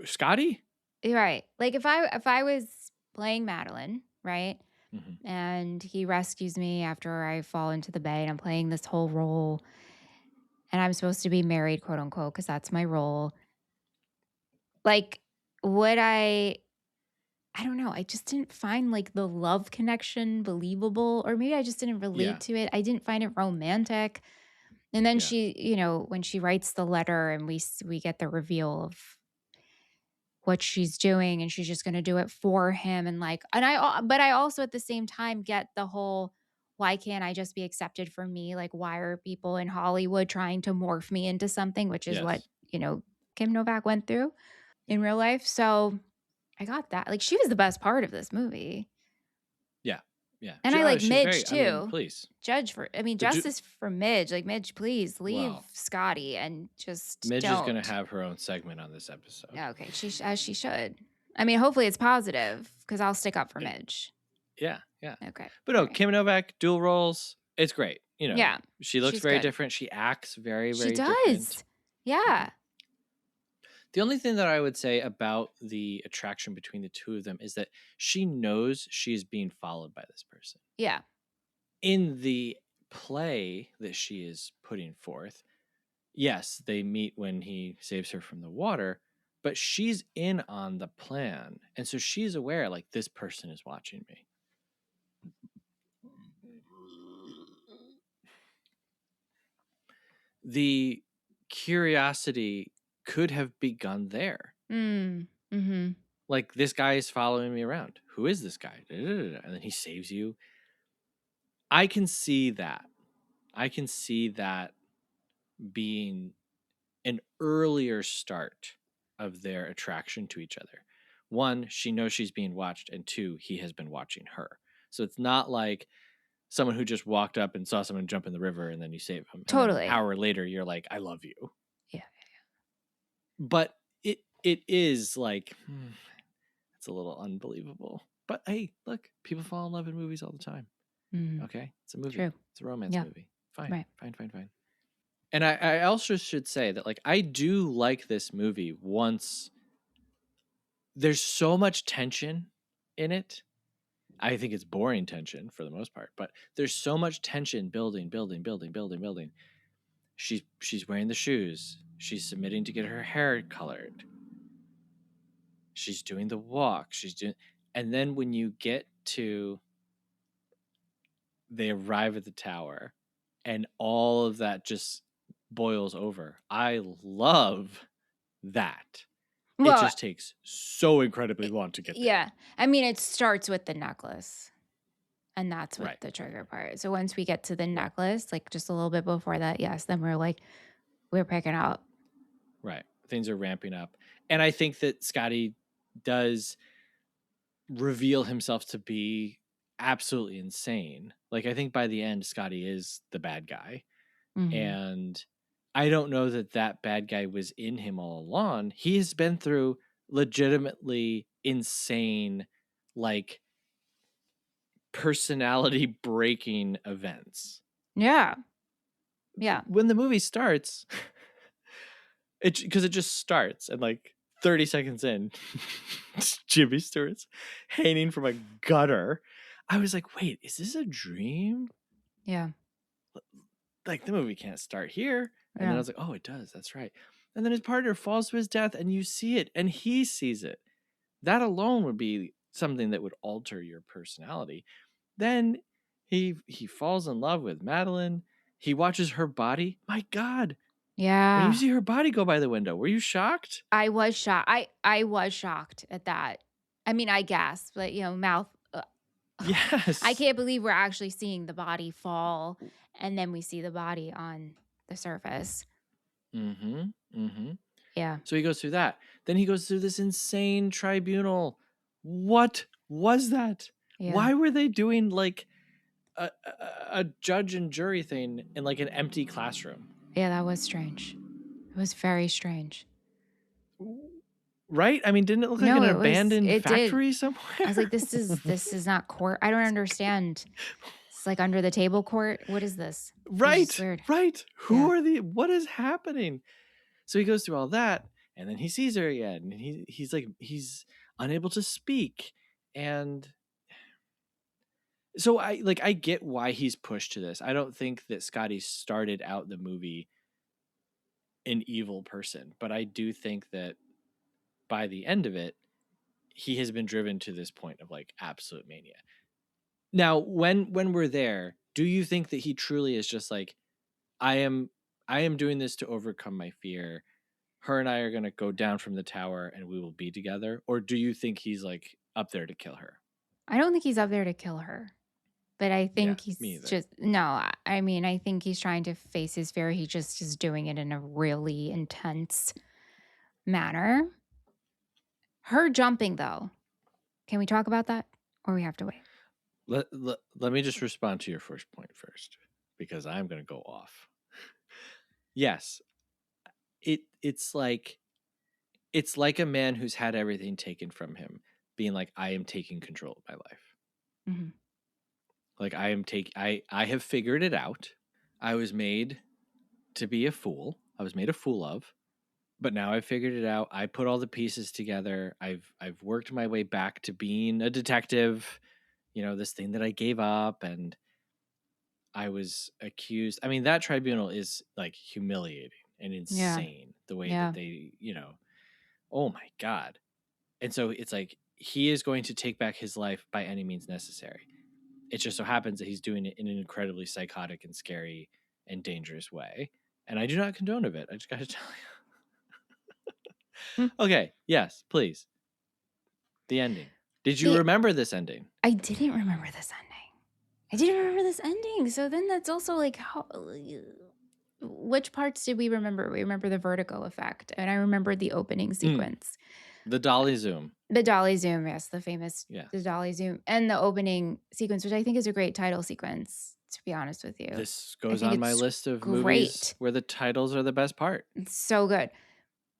Scotty? Right. Like if I was playing Madeline, right? Mm-hmm. And he rescues me after I fall into the bay and I'm playing this whole role and I'm supposed to be married, quote unquote, because that's my role. Like, would I don't know. I just didn't find like the love connection believable, or maybe I just didn't relate to it. I didn't find it romantic. And then she, when she writes the letter and we get the reveal of what she's doing and she's just going to do it for him but I also at the same time get the whole, why can't I just be accepted for me? Like, why are people in Hollywood trying to morph me into something, which is what, Kim Novak went through in real life. So I got that. Like, she was the best part of this movie. Yeah. And I like Midge too. I mean, please. Justice for Midge. Like, Midge, please leave Scotty and just Midge don't. is going to have her own segment on this episode. Okay, as she should. I mean, hopefully it's positive because I'll stick up for Midge. Yeah. Okay. But no, Kim Novak, dual roles. It's great. Yeah. She looks very good. different. She acts very, very She does. different. Yeah. The only thing that I would say about the attraction between the two of them is that she knows she's being followed by this person. Yeah. In the play that she is putting forth, yes, they meet when he saves her from the water, but she's in on the plan. And so she's aware, like, this person is watching me. The curiosity could have begun there. Mm-hmm. Like, this guy is following me around. Who is this guy? And then he saves you. I can see that. I can see that being an earlier start of their attraction to each other. One, she knows she's being watched, and two, he has been watching her. So it's not like someone who just walked up and saw someone jump in the river and then you save him. Totally. And an hour later, you're like, I love you. Yeah. But it is like, it's a little unbelievable. But hey, look, people fall in love in movies all the time. Mm-hmm. Okay? It's a movie. True. It's a romance movie. Fine. Right. Fine. And I also should say that, like, I do like this movie once there's so much tension in it. I think it's boring tension for the most part, but there's so much tension building. She's wearing the shoes. She's submitting to get her hair colored. She's doing the walk. And then when you get to, they arrive at the tower and all of that just boils over. I love that. Well, it just takes so incredibly long to get there. Yeah. I mean, it starts with the necklace. And that's what the trigger part. So once we get to the necklace, like just a little bit before that, yes, then we're picking up. Right. Things are ramping up. And I think that Scotty does reveal himself to be absolutely insane. Like, I think by the end, Scotty is the bad guy. Mm-hmm. And I don't know that bad guy was in him all along. He has been through legitimately insane, like, personality breaking events. Yeah. When the movie starts, because it just starts and like 30 seconds in, Jimmy Stewart's hanging from a gutter. I was like, wait, is this a dream? Yeah. Like, the movie can't start here. And then I was like, oh, it does. That's right. And then his partner falls to his death, and you see it, and he sees it. That alone would be something that would alter your personality. Then he falls in love with Madeline. He watches her body. My God. Yeah. When you see her body go by the window, were you shocked? I was shocked. I was shocked at that. I mean, I gasped, but mouth. Yes. I can't believe we're actually seeing the body fall, and then we see the body on the surface. Mm-hmm. Mm-hmm. Yeah. So he goes through that. Then he goes through this insane tribunal. What was that? Yeah. Why were they doing like a judge and jury thing in like an empty classroom? Yeah, that was strange. It was very strange. Right? I mean, didn't it look like an abandoned factory somewhere? I was like, this is not court. I don't understand. It's like under the table court. What is this? Right. Weird. Right. What is happening? So he goes through all that, and then he sees her again, and he's unable to speak. And so I get why he's pushed to this. I don't think that Scotty started out the movie an evil person, but I do think that by the end of it, he has been driven to this point of like absolute mania. Now, when we're there, do you think that he truly is just like, I am doing this to overcome my fear. Her and I are going to go down from the tower and we will be together? Or do you think he's like up there to kill her? I don't think he's up there to kill her. But I think he's just, no, I mean, I think he's trying to face his fear. He just is doing it in a really intense manner. Her jumping, though, can we talk about that? Or we have to wait? Let me just respond to your first point first, because I'm going to go off. Yes, it's like a man who's had everything taken from him being like, I am taking control of my life. Mm-hmm. Like I have figured it out. I was made to be a fool. I was made a fool of, but now I've figured it out. I put all the pieces together. I've worked my way back to being a detective, this thing that I gave up, and I was accused. I mean, that tribunal is like humiliating and insane the way that they, oh my God. And so it's like, he is going to take back his life by any means necessary. It just so happens that he's doing it in an incredibly psychotic and scary and dangerous way. And I do not condone of it. I just got to tell you. Okay. Yes, please. The ending. Did you remember this ending? I didn't remember this ending. So then that's also like, which parts did we remember? We remember the vertigo effect. And I remember the opening sequence. The dolly zoom. The dolly zoom, yes. The famous the dolly zoom. And the opening sequence, which I think is a great title sequence, to be honest with you. This goes on my list of movies where the titles are the best part. It's so good.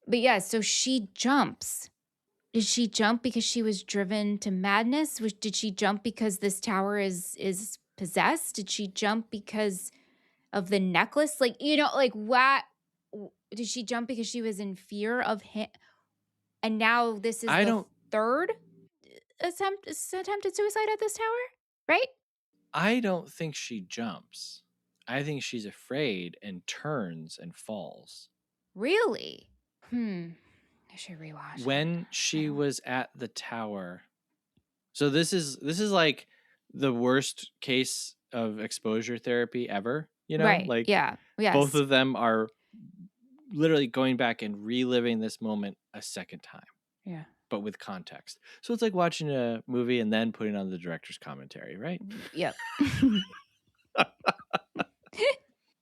But yeah, so she jumps. Did she jump because she was driven to madness? Did she jump because this tower is possessed? Did she jump because of the necklace? Like, what? Did she jump because she was in fear of him? And now this is the third attempted suicide at this tower, right? I don't think she jumps. I think she's afraid and turns and falls. Really? I should rewatch. When she was at the tower. So this is like the worst case of exposure therapy ever, Right. Like, yes. Both of them are literally going back and reliving this moment a second time. Yeah. But with context. So it's like watching a movie and then putting on the director's commentary, right? Yep.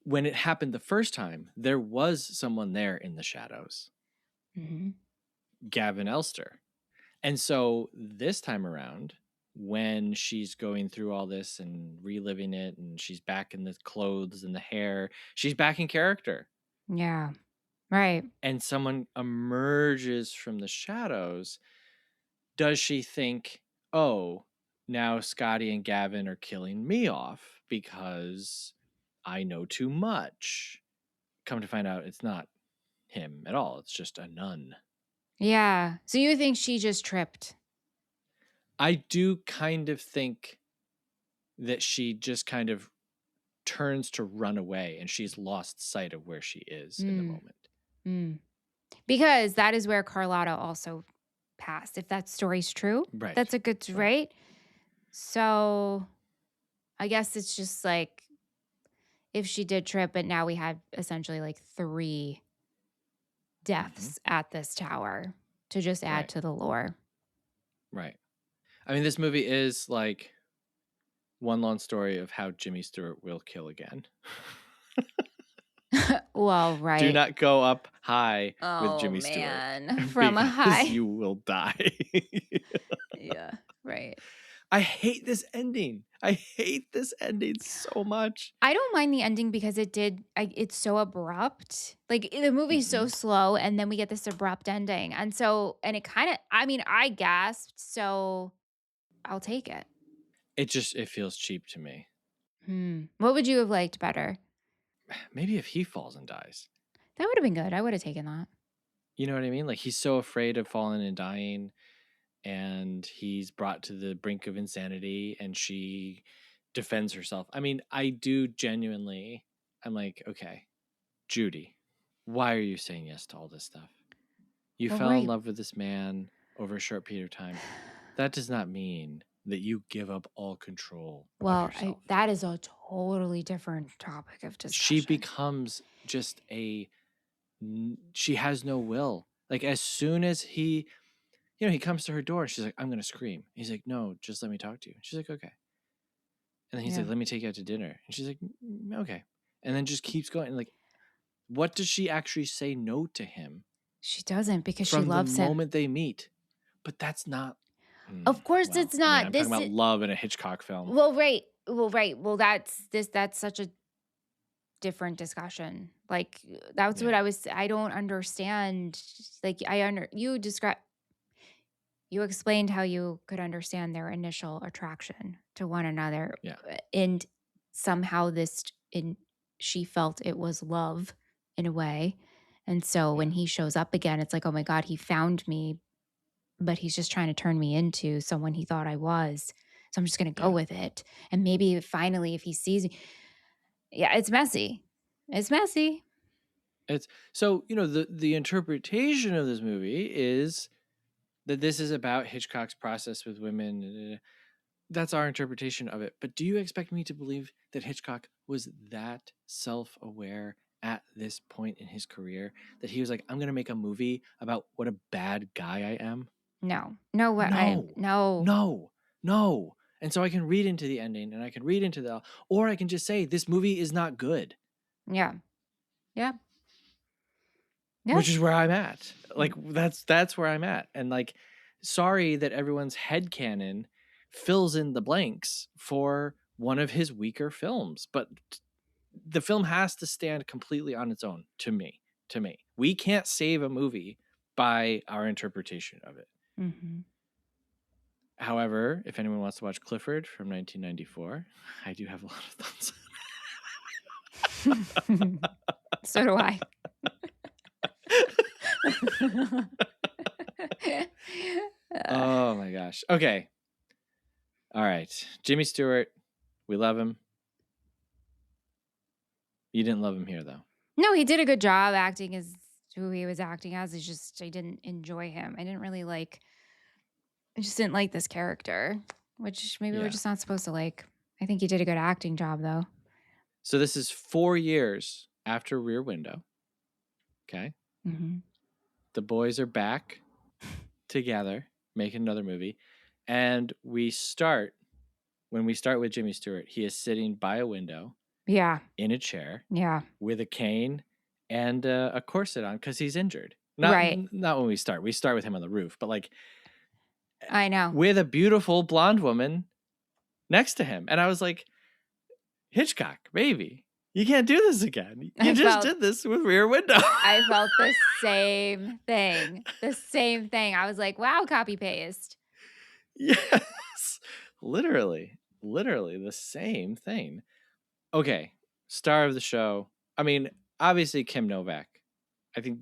When it happened the first time, there was someone there in the shadows. Mm-hmm. Gavin Elster. And so this time around, when she's going through all this and reliving it, and she's back in the clothes and the hair, she's back in character. Yeah. Right. And someone emerges from the shadows. Does she think, oh, now Scotty and Gavin are killing me off because I know too much? Come to find out, it's not him at all. It's just a nun. Yeah. So you think she just tripped? I do kind of think that she just kind of turns to run away and she's lost sight of where she is in the moment. Because that is where Carlotta also passed. If that story's true, Right. that's a good, right? So I guess it's just like if she did trip, but now we have essentially like 3 deaths at this tower to just add to the lore. Right. I mean, this movie is like one long story of how Jimmy Stewart will kill again. Well, right. Do not go up high with Jimmy Stewart. From a high. You will die. Yeah, right. I hate this ending. I hate this ending so much. I don't mind the ending because it's so abrupt. Like the movie's so slow and then we get this abrupt ending. And it kind of, I mean, I gasped, so I'll take it. It feels cheap to me. What would you have liked better? Maybe if he falls and dies. That would have been good. I would have taken that. You know what I mean? Like he's so afraid of falling and dying and he's brought to the brink of insanity and she defends herself. I mean, I do genuinely, I'm like, okay, Judy, why are you saying yes to all this stuff? You fell in love with this man over a short period of time. That does not mean that you give up all control of yourself. That is a totally different topic of discussion. She becomes just she has no will. Like as soon as he comes to her door and she's like, I'm going to scream. He's like, no, just let me talk to you. She's like, okay. And then he's like, let me take you out to dinner. And she's like, okay. And then just keeps going. Like, what does she actually say no to him? She doesn't because she loves him. From the moment they meet. But that's not. Of course it's not. I'm talking about love in a Hitchcock film. Well, right. Well, that's such a different discussion. Like that's what I don't understand. Like you explained how you could understand their initial attraction to one another. Yeah. And somehow she felt it was love in a way. And so when he shows up again, it's like, oh my God, he found me, but he's just trying to turn me into someone he thought I was. So I'm just going to go with it. And maybe finally, if he sees me, it's messy. It's messy. It's so, the interpretation of this movie is that this is about Hitchcock's process with women. That's our interpretation of it. But do you expect me to believe that Hitchcock was that self-aware at this point in his career that he was like, I'm going to make a movie about what a bad guy I am? No. And so I can read into the ending and I can read into or I can just say this movie is not good. Yeah. Which is where I'm at. Like that's where I'm at. And like, sorry that everyone's headcanon fills in the blanks for one of his weaker films, but the film has to stand completely on its own to me. We can't save a movie by our interpretation of it. However, if anyone wants to watch Clifford from 1994, I do have a lot of thoughts. So do I. Oh my gosh. Okay. All right. Jimmy Stewart, we love him. You didn't love him here, though. No, he did a good job acting as who he was acting as. It's just I didn't enjoy him. I just didn't like this character, which maybe we're just not supposed to like. I think he did a good acting job, though. So this is 4 years after Rear Window. Okay. The boys are back together, making another movie. And when we start with Jimmy Stewart, he is sitting by a window. Yeah. In a chair. Yeah. With a cane and a corset on because he's injured. Right. Not when we start. We start with him on the roof, but like. I know. With a beautiful blonde woman next to him. And I was like, Hitchcock, baby, you can't do this again. You just did this with Rear Window. I felt the same thing. I was like, wow, copy paste. Yes. Literally the same thing. Okay. Star of the show. I mean, obviously Kim Novak. I think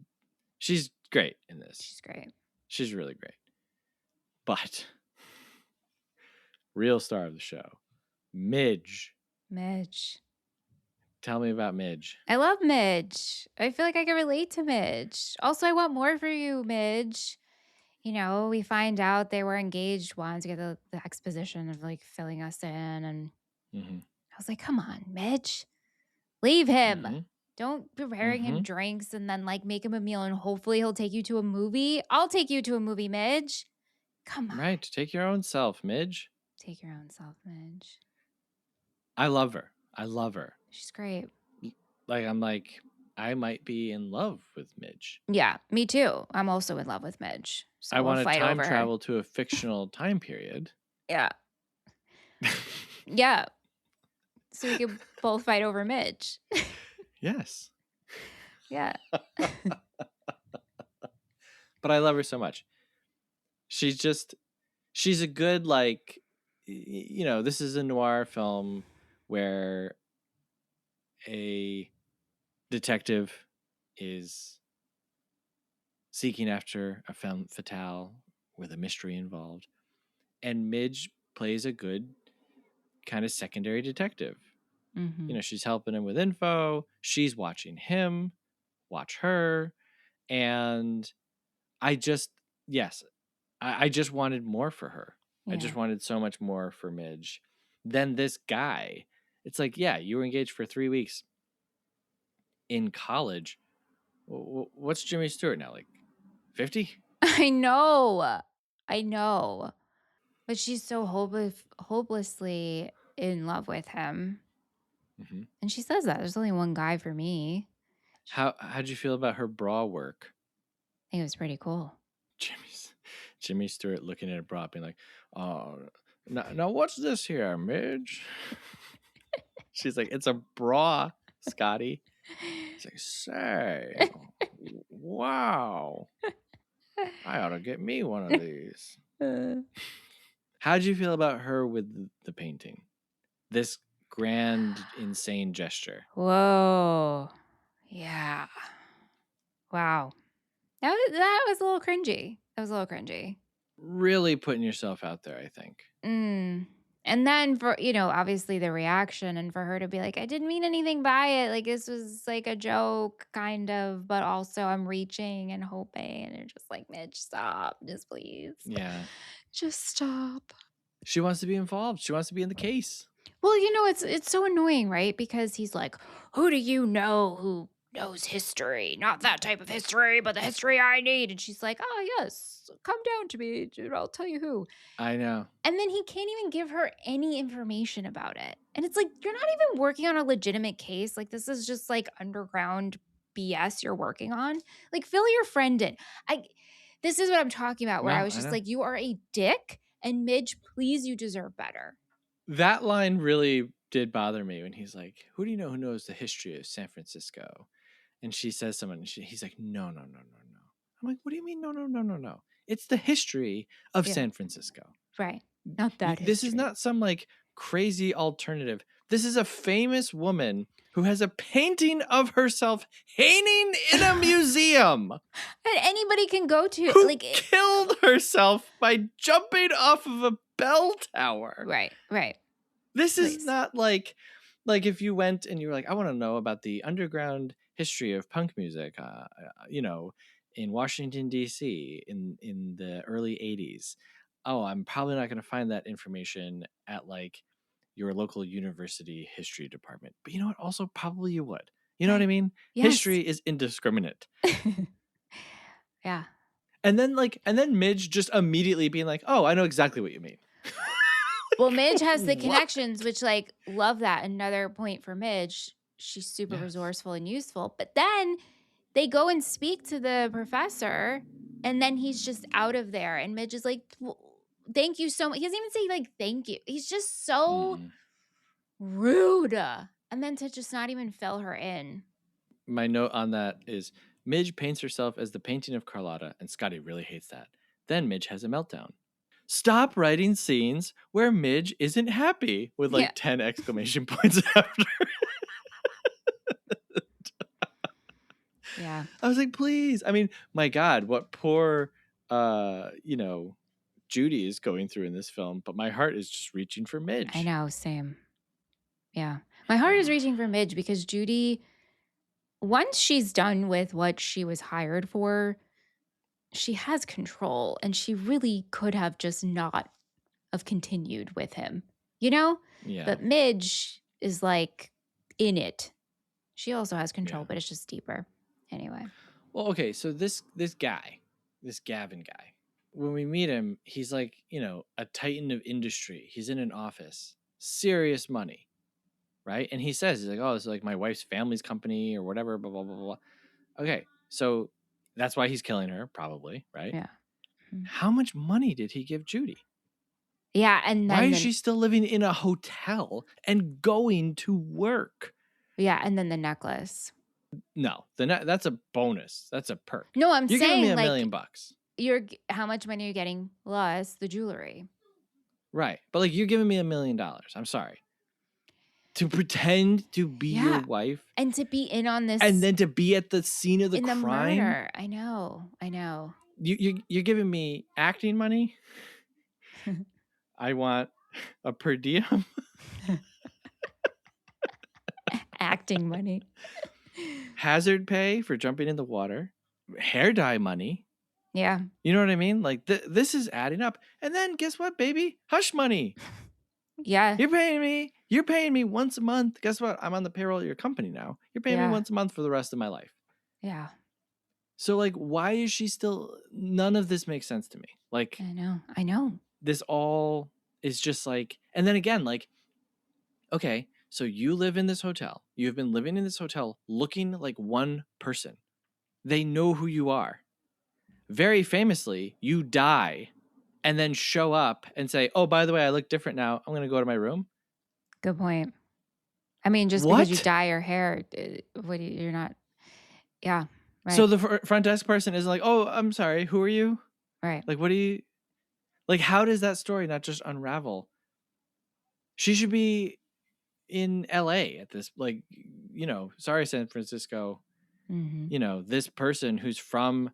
she's great in this. She's great. She's really great. But real star of the show, Midge. Midge. Tell me about Midge. I love Midge. I feel like I can relate to Midge. Also, I want more for you, Midge. You know, we find out they were engaged once. We get the exposition of like filling us in. And I was like, come on, Midge. Leave him. Don't preparing him drinks and then like make him a meal and hopefully he'll take you to a movie. I'll take you to a movie, Midge. Come on. Right. Take your own self, Midge. Take your own self, Midge. I love her. I love her. She's great. Like, I'm like, I might be in love with Midge. Yeah, me too. I'm also in love with Midge. So I want to fight time over travel to a fictional time period. Yeah. Yeah. So we could both fight over Midge. Yes. Yeah. But I love her so much. She's a good, like, you know, this is a noir film where a detective is seeking after a femme fatale with a mystery involved. And Midge plays a good kind of secondary detective. You know, she's helping him with info. She's watching him watch her. And I just wanted more for her. Yeah. I just wanted so much more for Midge than this guy. It's like, yeah, you were engaged for 3 weeks in college. What's Jimmy Stewart now? Like 50? I know. But she's so hopelessly in love with him. And she says that. There's only one guy for me. How'd you feel about her bra work? I think it was pretty cool. Jimmy Stewart looking at a bra being like, oh, now what's this here, Midge? She's like, it's a bra, Scotty. He's like, say, wow. I ought to get me one of these. How'd you feel about her with the painting? This grand, insane gesture. Whoa. Yeah. Wow. That was a little cringy. Really putting yourself out there, I think. And then for, you know, obviously the reaction and for her to be like, I didn't mean anything by it. Like this was like a joke kind of, but also I'm reaching and hoping. And you're just like, Midge, stop. Just please. Yeah. Just stop. She wants to be involved. She wants to be in the case. Well, you know, it's so annoying, right? Because he's like, who do you know who knows history? Not that type of history, but the history I need. And she's like, oh, yes, come down to me. I'll tell you who. I know. And then he can't even give her any information about it. And it's like, you're not even working on a legitimate case. Like, this is just like underground BS you're working on. Like, fill your friend in. This is what I'm talking about, where I was just like, you are a dick. And Midge, please, you deserve better. That line really did bother me when he's like, who do you know who knows the history of San Francisco? And she says someone, he's like, no. I'm like, what do you mean? No. It's the history of San Francisco. Right. Not that This is not some like crazy alternative. This is a famous woman who has a painting of herself hanging in a museum. And anybody can go to. Who killed herself by jumping off of a bell tower. Right. This is not like if you went and you were like, I want to know about the underground history of punk music, you know, in Washington, D.C. in the early 80s. Oh, I'm probably not going to find that information at like your local university history department. But you know what? Also, probably you would. You know what I mean? Yes. History is indiscriminate. Yeah. And then Midge just immediately being like, oh, I know exactly what you mean. Well, Midge has the connections, which like love that. Another point for Midge. She's super resourceful and useful. But then they go and speak to the professor and then he's just out of there. And Midge is like, well, thank you so much. He doesn't even say like, thank you. He's just so rude. And then to just not even fill her in. My note on that is Midge paints herself as the painting of Carlotta, and Scotty really hates that. Then Midge has a meltdown. Stop writing scenes where Midge isn't happy with like 10 exclamation points after. Yeah. I was like, please. I mean, my God, what poor Judy is going through in this film, but my heart is just reaching for Midge. I know, same. Yeah. My heart is reaching for Midge because Judy, once she's done with what she was hired for, she has control, and she really could have just not have continued with him, Yeah. But Midge is like in it. She also has control, but it's just deeper. Anyway. Well, okay, so this guy, this Gavin guy, when we meet him, he's like, a titan of industry. He's in an office, serious money, right? And he says, he's like, oh, it's like my wife's family's company or whatever, blah, blah, blah, blah. Okay, so that's why he's killing her, probably, right? Yeah. How much money did he give Judy? Yeah, and then why is she still living in a hotel and going to work? Yeah, and then the necklace. No, that's a bonus. That's a perk. No, You're saying giving me like, $1 million. How much money are you getting plus the jewelry? Right, but like you're giving me $1 million. I'm sorry. To pretend to be your wife and to be in on this, and then to be at the scene of the crime. The murder. I know. You're giving me acting money. I want a per diem. Acting money. Hazard pay for jumping in the water. Hair dye money. Yeah. You know what I mean? Like this is adding up. And then guess what, baby? Hush money. Yeah. You're paying me once a month. Guess what? I'm on the payroll of your company now. You're paying me once a month for the rest of my life. Yeah. So like, why is she still? None of this makes sense to me. Like, I know. This all is just like, and then again, like, okay, so you live in this hotel. You've been living in this hotel looking like one person. They know who you are. Very famously, you die and then show up and say, oh, by the way, I look different now. I'm going to go to my room. Good point. I mean, just because you dye your hair, you're not. Yeah. Right. So the front desk person is like, oh, I'm sorry. Who are you? Right. Like, what do you, like, how does that story not just unravel? She should be in LA at this, like, sorry, San Francisco, this person who's from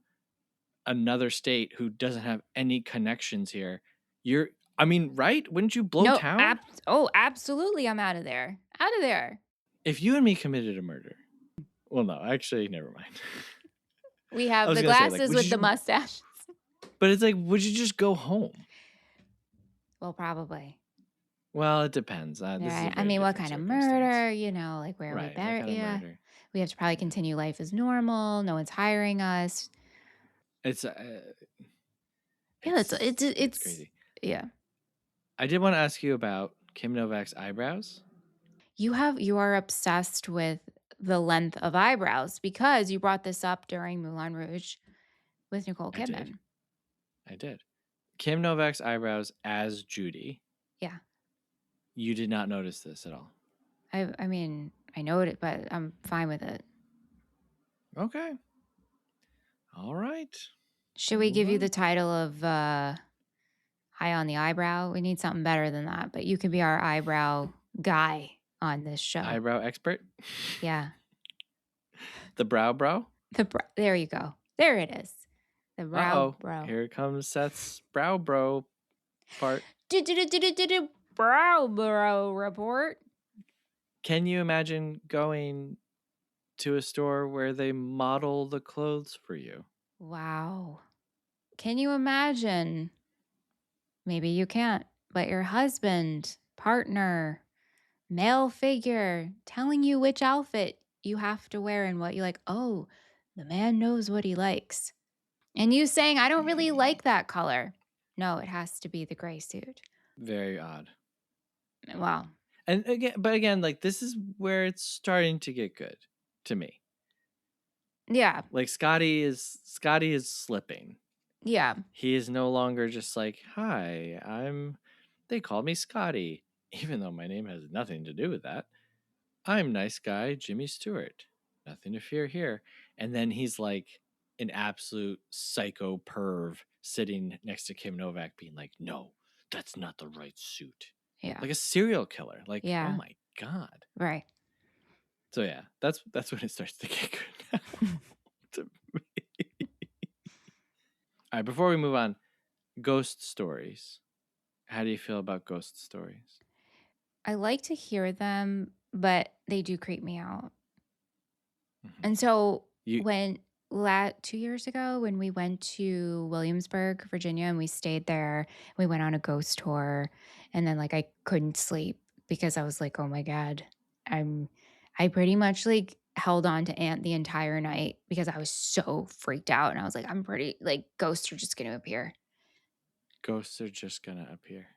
another state who doesn't have any connections here. Right? Wouldn't you blow town? Absolutely. I'm out of there. If you and me committed a murder. Well, no, actually, never mind. We have the glasses with the mustaches. But it's like, would you just go home? Well, probably. Well, it depends. Right. I mean, what kind of murder? Like where we better? What kind of murder? We have to probably continue life as normal. No one's hiring us. It's crazy. Yeah. I did want to ask you about Kim Novak's eyebrows. You are obsessed with the length of eyebrows because you brought this up during Moulin Rouge with Nicole Kidman. I did. Kim Novak's eyebrows as Judy. Yeah. You did not notice this at all. I mean, I know it, but I'm fine with it. Okay. All right. Should we give you the title of High on the Eyebrow? We need something better than that, but you can be our eyebrow guy on this show. Eyebrow expert? Yeah. The brow bro? There you go. There it is. The brow bro. Here comes Seth's brow bro part. Brow bro report. Can you imagine going to a store where they model the clothes for you? Wow. Can you imagine? Maybe you can't, but your husband, partner, male figure telling you which outfit you have to wear and what you like. Oh, the man knows what he likes. And you saying, I don't really like that color. No, it has to be the gray suit. Very odd. Wow. And again, like this is where it's starting to get good to me. Yeah. Like Scotty is slipping. Yeah. He is no longer just like, hi, they call me Scotty, even though my name has nothing to do with that. I'm nice guy Jimmy Stewart. Nothing to fear here. And then he's like an absolute psycho perv sitting next to Kim Novak being like, no, that's not the right suit. Yeah. Like a serial killer. Like, oh my God. Right. So yeah, that's when it starts to get good now. To me. All right, before we move on, ghost stories. How do you feel about ghost stories? I like to hear them, but they do creep me out. Mm-hmm. And so when 2 years ago, when we went to Williamsburg, Virginia, and we stayed there, we went on a ghost tour, and then like I couldn't sleep because I was like, oh my God, I pretty much like held on to Aunt the entire night because I was so freaked out. And I was like, I'm pretty like ghosts are just going to appear. Ghosts are just going to appear.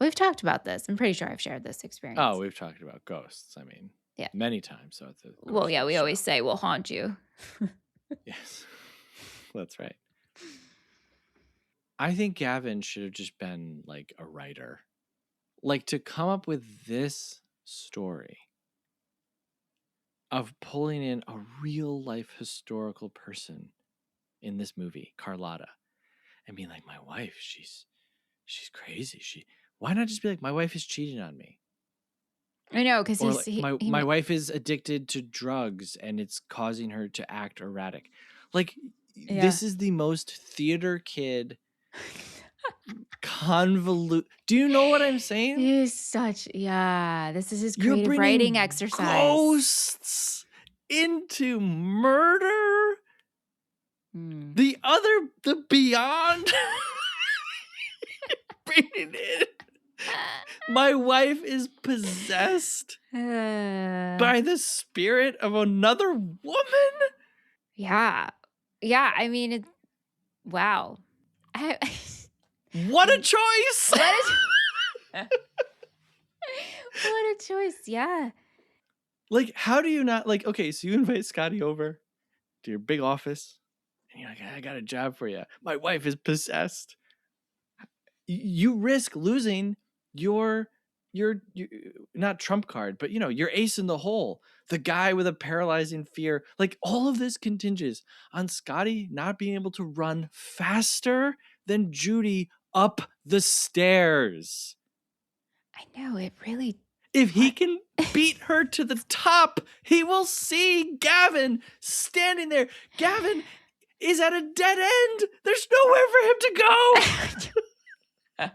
We've talked about this. I'm pretty sure I've shared this experience. Oh, we've talked about ghosts. I mean, yeah, many times. So it's we always say we'll haunt you. Yes, that's right. I think Gavin should have just been like a writer. Like to come up with this story of pulling in a real life historical person in this movie, Carlotta, and being like, my wife, she's crazy. Why not just be like, my wife is cheating on me? I know, because my wife is addicted to drugs and it's causing her to act erratic. Like, this is the most theater kid convolute. Do you know what I'm saying? This is his creative writing exercise. Ghosts into murder. The beyond. Bringing it. My wife is possessed by the spirit of another woman. Yeah. I mean, wow. What a choice! What a choice! Yeah. Like, how do you not like? Okay, so you invite Scotty over to your big office, and you're like, "I got a job for you. My wife is possessed." You risk losing your not trump card, but your ace in the hole, the guy with a paralyzing fear. Like, all of this continges on Scotty not being able to run faster than Judy up the stairs. I know, it really. If he can beat her to the top, he will see Gavin standing there. Gavin is at a dead end. There's nowhere for him to go. Like,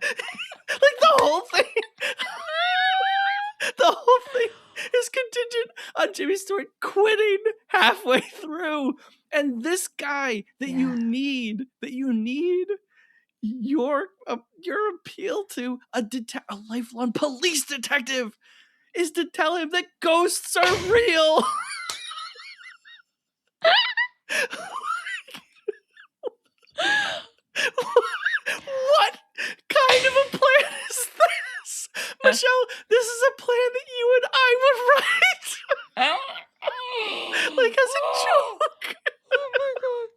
the whole thing is contingent on Jimmy Stewart quitting halfway through. And this guy that you need your appeal to a lifelong police detective is to tell him that ghosts are real. What kind of a plan is this? Michelle, this is a plan that you and I would write. Like, as a joke. Oh my God.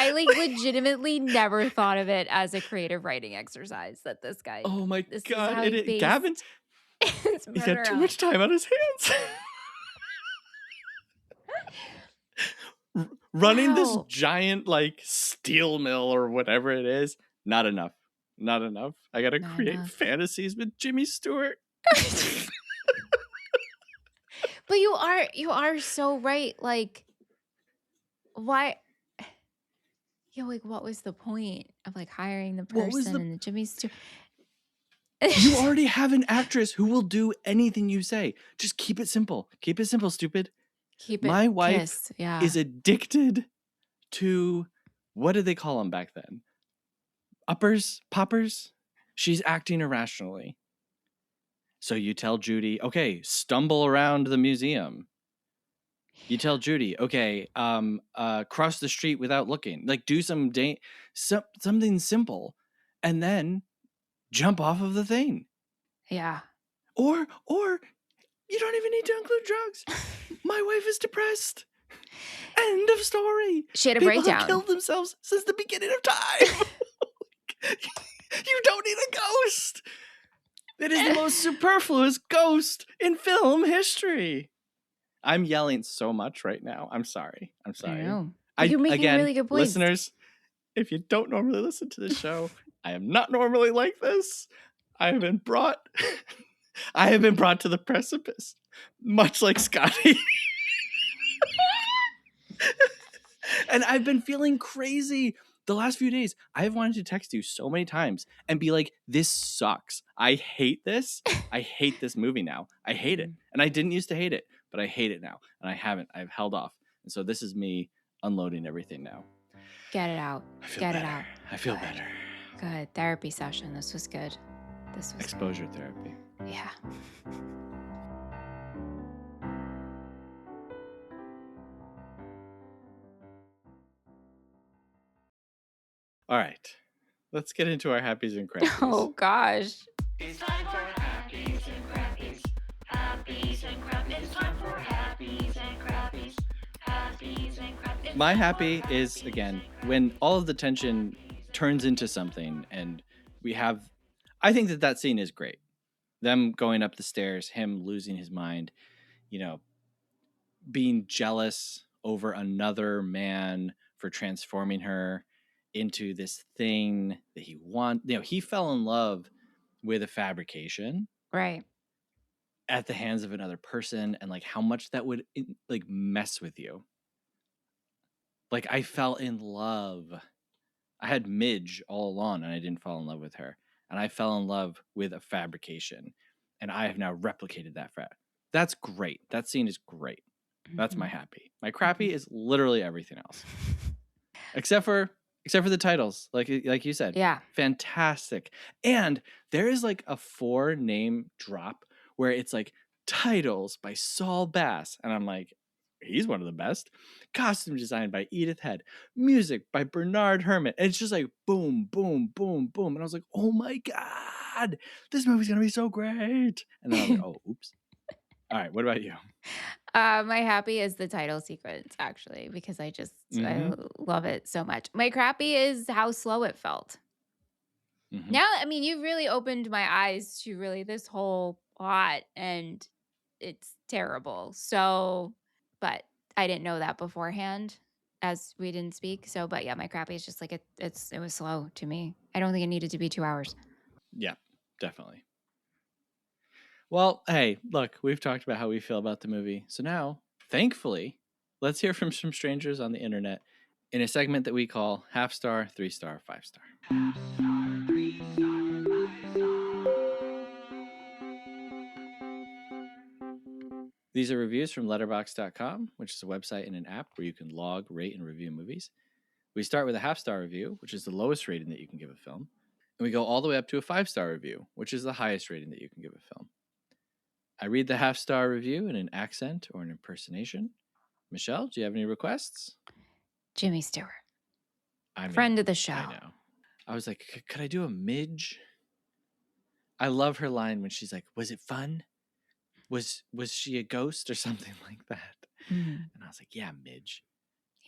I legitimately never thought of it as a creative writing exercise that this guy. Oh my God. Gavin's he's got too much time on his hands. Running this giant like steel mill or whatever it is, not enough. I gotta create fantasies with Jimmy Stewart. But you are so right. Like, why? Like, what was the point of like hiring the person and the Jimmy Stewart? You already have an actress who will do anything you say. Just keep it simple. Keep it simple, stupid. My wife is addicted to, what did they call them back then? Poppers? She's acting irrationally. So you tell Judy, okay, stumble around the museum. You tell Judy, okay, cross the street without looking. Like, do something simple, and then jump off of the thing. Yeah. Or you don't even need to include drugs. My wife is depressed. End of story. She had a breakdown. People have killed themselves since the beginning of time. You don't need a ghost. It is the most superfluous ghost in film history. I'm yelling so much right now. I'm sorry. I know. You're making really good points. Listeners, if you don't normally listen to this show, I am not normally like this. I have been brought to the precipice, much like Scotty. And I've been feeling crazy the last few days, I've wanted to text you so many times and be like, this sucks. I hate this. I hate this movie now. I hate it. And I didn't used to hate it, but I hate it now. And I haven't. I've held off. And so this is me unloading everything now. Get it out. It out. I feel better. Good. Therapy session. This was good. Exposure therapy. Yeah. All right. Let's get into our happies and crappies. Oh, gosh. It's time for happies and crappies. Happies and crappies. It's time for happies and crappies. Happies and crappies. My happy is, again, when all of the tension turns into something and we have... I think that scene is great. Them going up the stairs, him losing his mind, being jealous over another man for transforming her into this thing that he wants. He fell in love with a fabrication, right, at the hands of another person, and like how much that would like mess with you. Like, I fell in love. I had Midge all along and I didn't fall in love with her, and I fell in love with a fabrication, and I have now replicated that That's great. That scene is great. That's my happy. My crappy is literally everything else. Except for the titles, like you said. Yeah. Fantastic. And there is like a 4-name drop where it's like titles by Saul Bass. And I'm like, he's one of the best. Costume design by Edith Head. Music by Bernard Herrmann. And it's just like boom, boom, boom, boom. And I was like, oh my God, this movie's going to be so great. And then I was like, oh, oops. All right, what about you? My happy is the title sequence, actually, because I love it so much. My crappy is how slow it felt. Mm-hmm. Now, I mean, you've really opened my eyes to really this whole plot, and it's terrible. So, but I didn't know that beforehand, as we didn't speak. So, but yeah, my crappy is just like it was slow to me. I don't think it needed to be 2 hours. Yeah, definitely. Well, hey, look, we've talked about how we feel about the movie. So now, thankfully, let's hear from some strangers on the internet in a segment that we call Half Star, 3 Star, 5 Star. Half Star, 3 Star, 5 Star. These are reviews from letterboxd.com, which is a website and an app where you can log, rate, and review movies. We start with a half-star review, which is the lowest rating that you can give a film. And we go all the way up to a 5-star review, which is the highest rating that you can give a film. I read the half-star review in an accent or an impersonation. Michelle, do you have any requests? Jimmy Stewart. Friend of the show. I know. I was like, could I do a Midge? I love her line when she's like, was it fun? Was she a ghost or something like that? Mm-hmm. And I was like, yeah, Midge.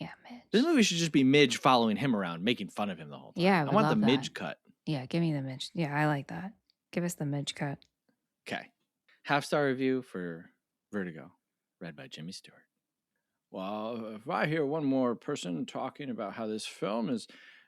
Yeah, Midge. This movie should just be Midge following him around, making fun of him the whole time. Yeah, I want the Midge cut. Yeah, give me the Midge. Yeah, I like that. Give us the Midge cut. Okay. Half-star review for Vertigo, read by Jimmy Stewart. Well, if I hear one more person talking about how this film is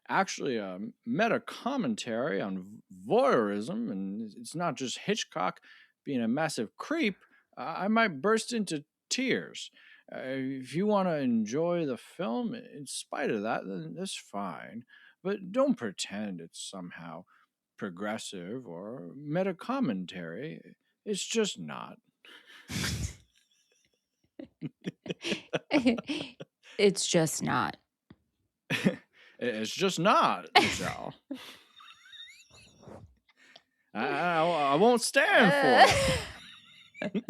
actually a meta-commentary on voyeurism and it's not just Hitchcock being a massive creep, I might burst into tears. If you want to enjoy the film in spite of that, then that's fine. But don't pretend it's somehow progressive or meta-commentary. It's just not. It's just not. It's just not, Michelle. I won't stand for it.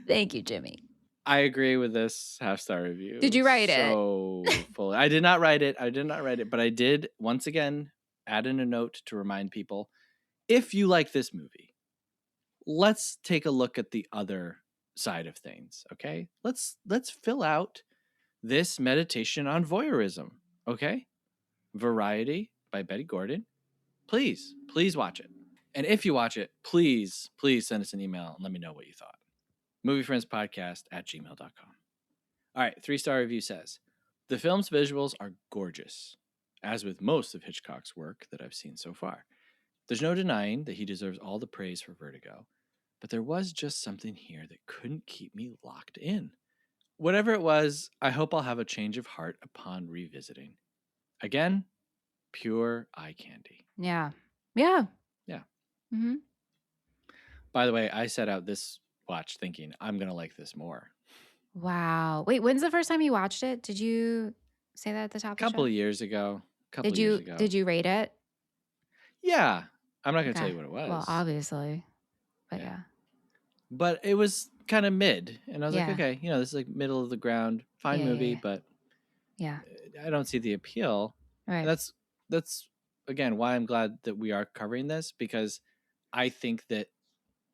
Thank you, Jimmy. I agree with this half-star review. Did you write it? So fully. I did not write it. But I did, once again, add in a note to remind people, if you like this movie, let's take a look at the other side of things, okay? Let's fill out this meditation on voyeurism, okay? Variety by Betty Gordon. Please watch it. And if you watch it, please send us an email and let me know what you thought. moviefriendspodcast@gmail.com. All right, 3-star review says, the film's visuals are gorgeous, as with most of Hitchcock's work that I've seen so far. There's no denying that he deserves all the praise for Vertigo, but there was just something here that couldn't keep me locked in. Whatever it was, I hope I'll have a change of heart upon revisiting. Again, pure eye candy. Yeah. Yeah. Yeah. Mm-hmm. By the way, I set out this watch thinking I'm going to like this more. Wow. Wait, when's the first time you watched it? Did you say that at the top of the show? A couple years ago. Did you rate it? Yeah. I'm not going to tell you what it was. Well, obviously. But yeah. But it was kind of mid. And I was like, okay, this is like middle of the ground. Fine movie, but yeah, I don't see the appeal. Right. And that's again why I'm glad that we are covering this, because I think that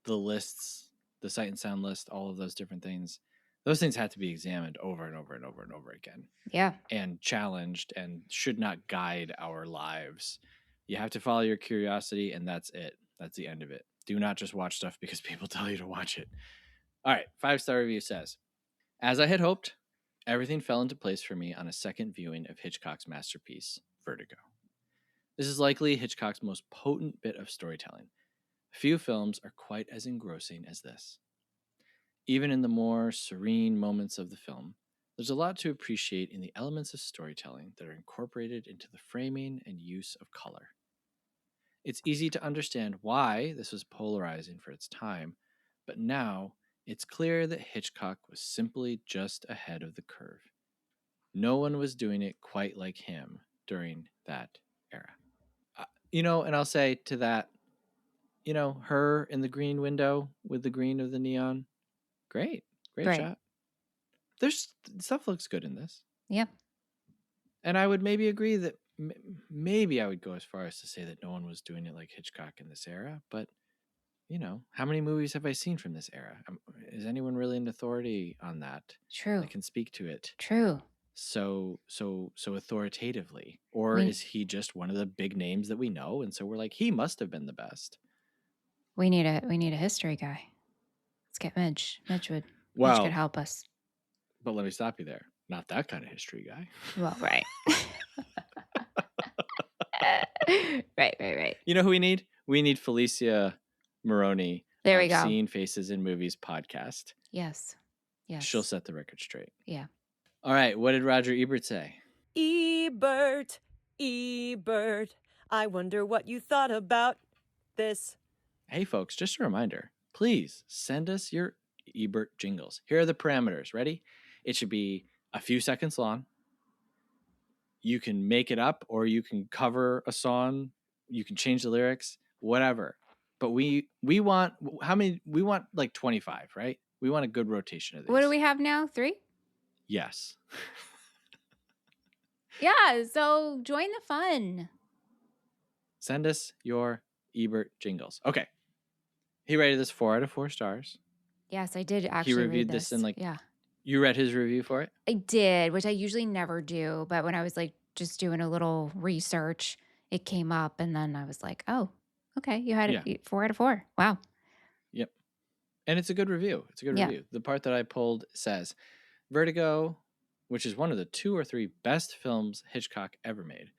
the lists, the Sight and Sound list, all of those different things, those things had to be examined over and over and over and over again. Yeah. And challenged, and should not guide our lives. You have to follow your curiosity, and that's it. That's the end of it. Do not just watch stuff because people tell you to watch it. All right, 5-star review says, as I had hoped, everything fell into place for me on a second viewing of Hitchcock's masterpiece, Vertigo. This is likely Hitchcock's most potent bit of storytelling. Few films are quite as engrossing as this. Even in the more serene moments of the film, there's a lot to appreciate in the elements of storytelling that are incorporated into the framing and use of color. It's easy to understand why this was polarizing for its time, but now it's clear that Hitchcock was simply just ahead of the curve. No one was doing it quite like him during that era. And I'll say to that, her in the green window with the green of the neon, great shot. There's stuff looks good in this. Yeah. And I would maybe agree that maybe I would go as far as to say that no one was doing it like Hitchcock in this era. But, how many movies have I seen from this era? Is anyone really an authority on that? True. That can speak to it? True. So authoritatively? Or is he just one of the big names that we know? And so we're like, he must have been the best. We need a history guy. Let's get Midge. Midge could help us. But let me stop you there. Not that kind of history guy. Well, right. Right. You know who we need? We need Felicia Maroney. There we go. Seeing Faces in Movies podcast. Yes. She'll set the record straight. Yeah. All right. What did Roger Ebert say? Ebert. I wonder what you thought about this. Hey, folks, just a reminder. Please send us your Ebert jingles. Here are the parameters. Ready? It should be a few seconds long. You can make it up, or you can cover a song. You can change the lyrics, whatever. But we want how many? We want like 25, right? We want a good rotation of these. What do we have now? 3? Yes. Yeah. So join the fun. Send us your Ebert jingles. Okay. He rated this 4 out of 4 stars. Yes, I did actually. He reviewed read this in You read his review for it? I did, which I usually never do. But when I was just doing a little research, it came up, and then I was like, oh, okay, you had it 4 out of 4. Wow. Yep. And it's a good review. Review. The part that I pulled says, Vertigo, which is one of the 2 or 3 best films Hitchcock ever made,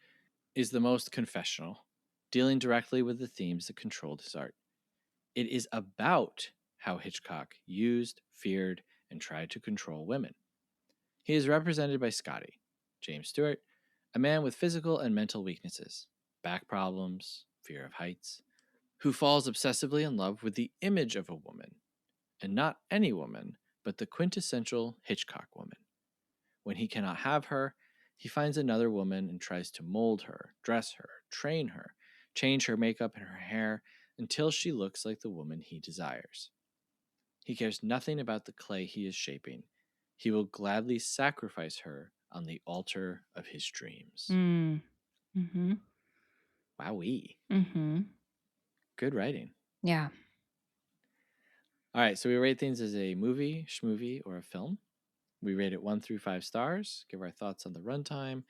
is the most confessional, dealing directly with the themes that controlled his art. It is about how Hitchcock used, feared, and tried to control women. He is represented by Scotty, James Stewart, a man with physical and mental weaknesses, back problems, fear of heights, who falls obsessively in love with the image of a woman, and not any woman, but the quintessential Hitchcock woman. When he cannot have her, he finds another woman and tries to mold her, dress her, train her, change her makeup and her hair until she looks like the woman he desires. He cares nothing about the clay he is shaping. He will gladly sacrifice her on the altar of his dreams. Mm-hmm. Wowee. Mm-hmm. Good writing. Yeah. All right, so we rate things as a movie, schmovie, or a film. We rate it 1 through 5 stars, give our thoughts on the runtime,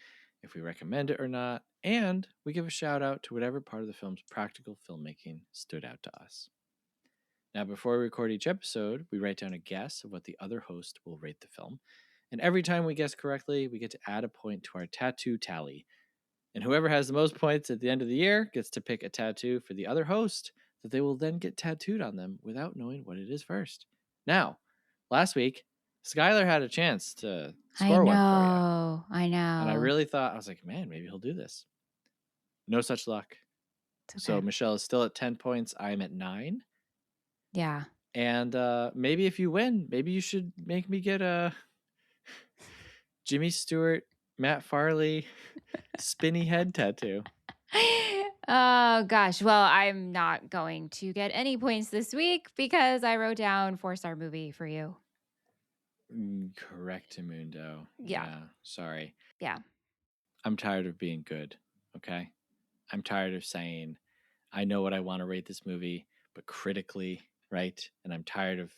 if we recommend it or not, and we give a shout out to whatever part of the film's practical filmmaking stood out to us. Now, before we record each episode, we write down a guess of what the other host will rate the film. And every time we guess correctly, we get to add a point to our tattoo tally. And whoever has the most points at the end of the year gets to pick a tattoo for the other host that they will then get tattooed on them without knowing what it is first. Now, last week, Skylar had a chance to I score one for know. I know. you. And I really thought, I was like, man, maybe he'll do this. No such luck. It's okay. So Michelle is still at 10 points. I'm at 9. Yeah. And maybe if you win, maybe you should make me get a Jimmy Stewart, Matt Farley, spinny head tattoo. Oh, gosh. Well, I'm not going to get any points this week because I wrote down 4-star movie for you. Correctamundo. Yeah. Sorry. Yeah. I'm tired of being good. Okay. I'm tired of saying, I know what I want to rate this movie, but critically, right? And I'm tired of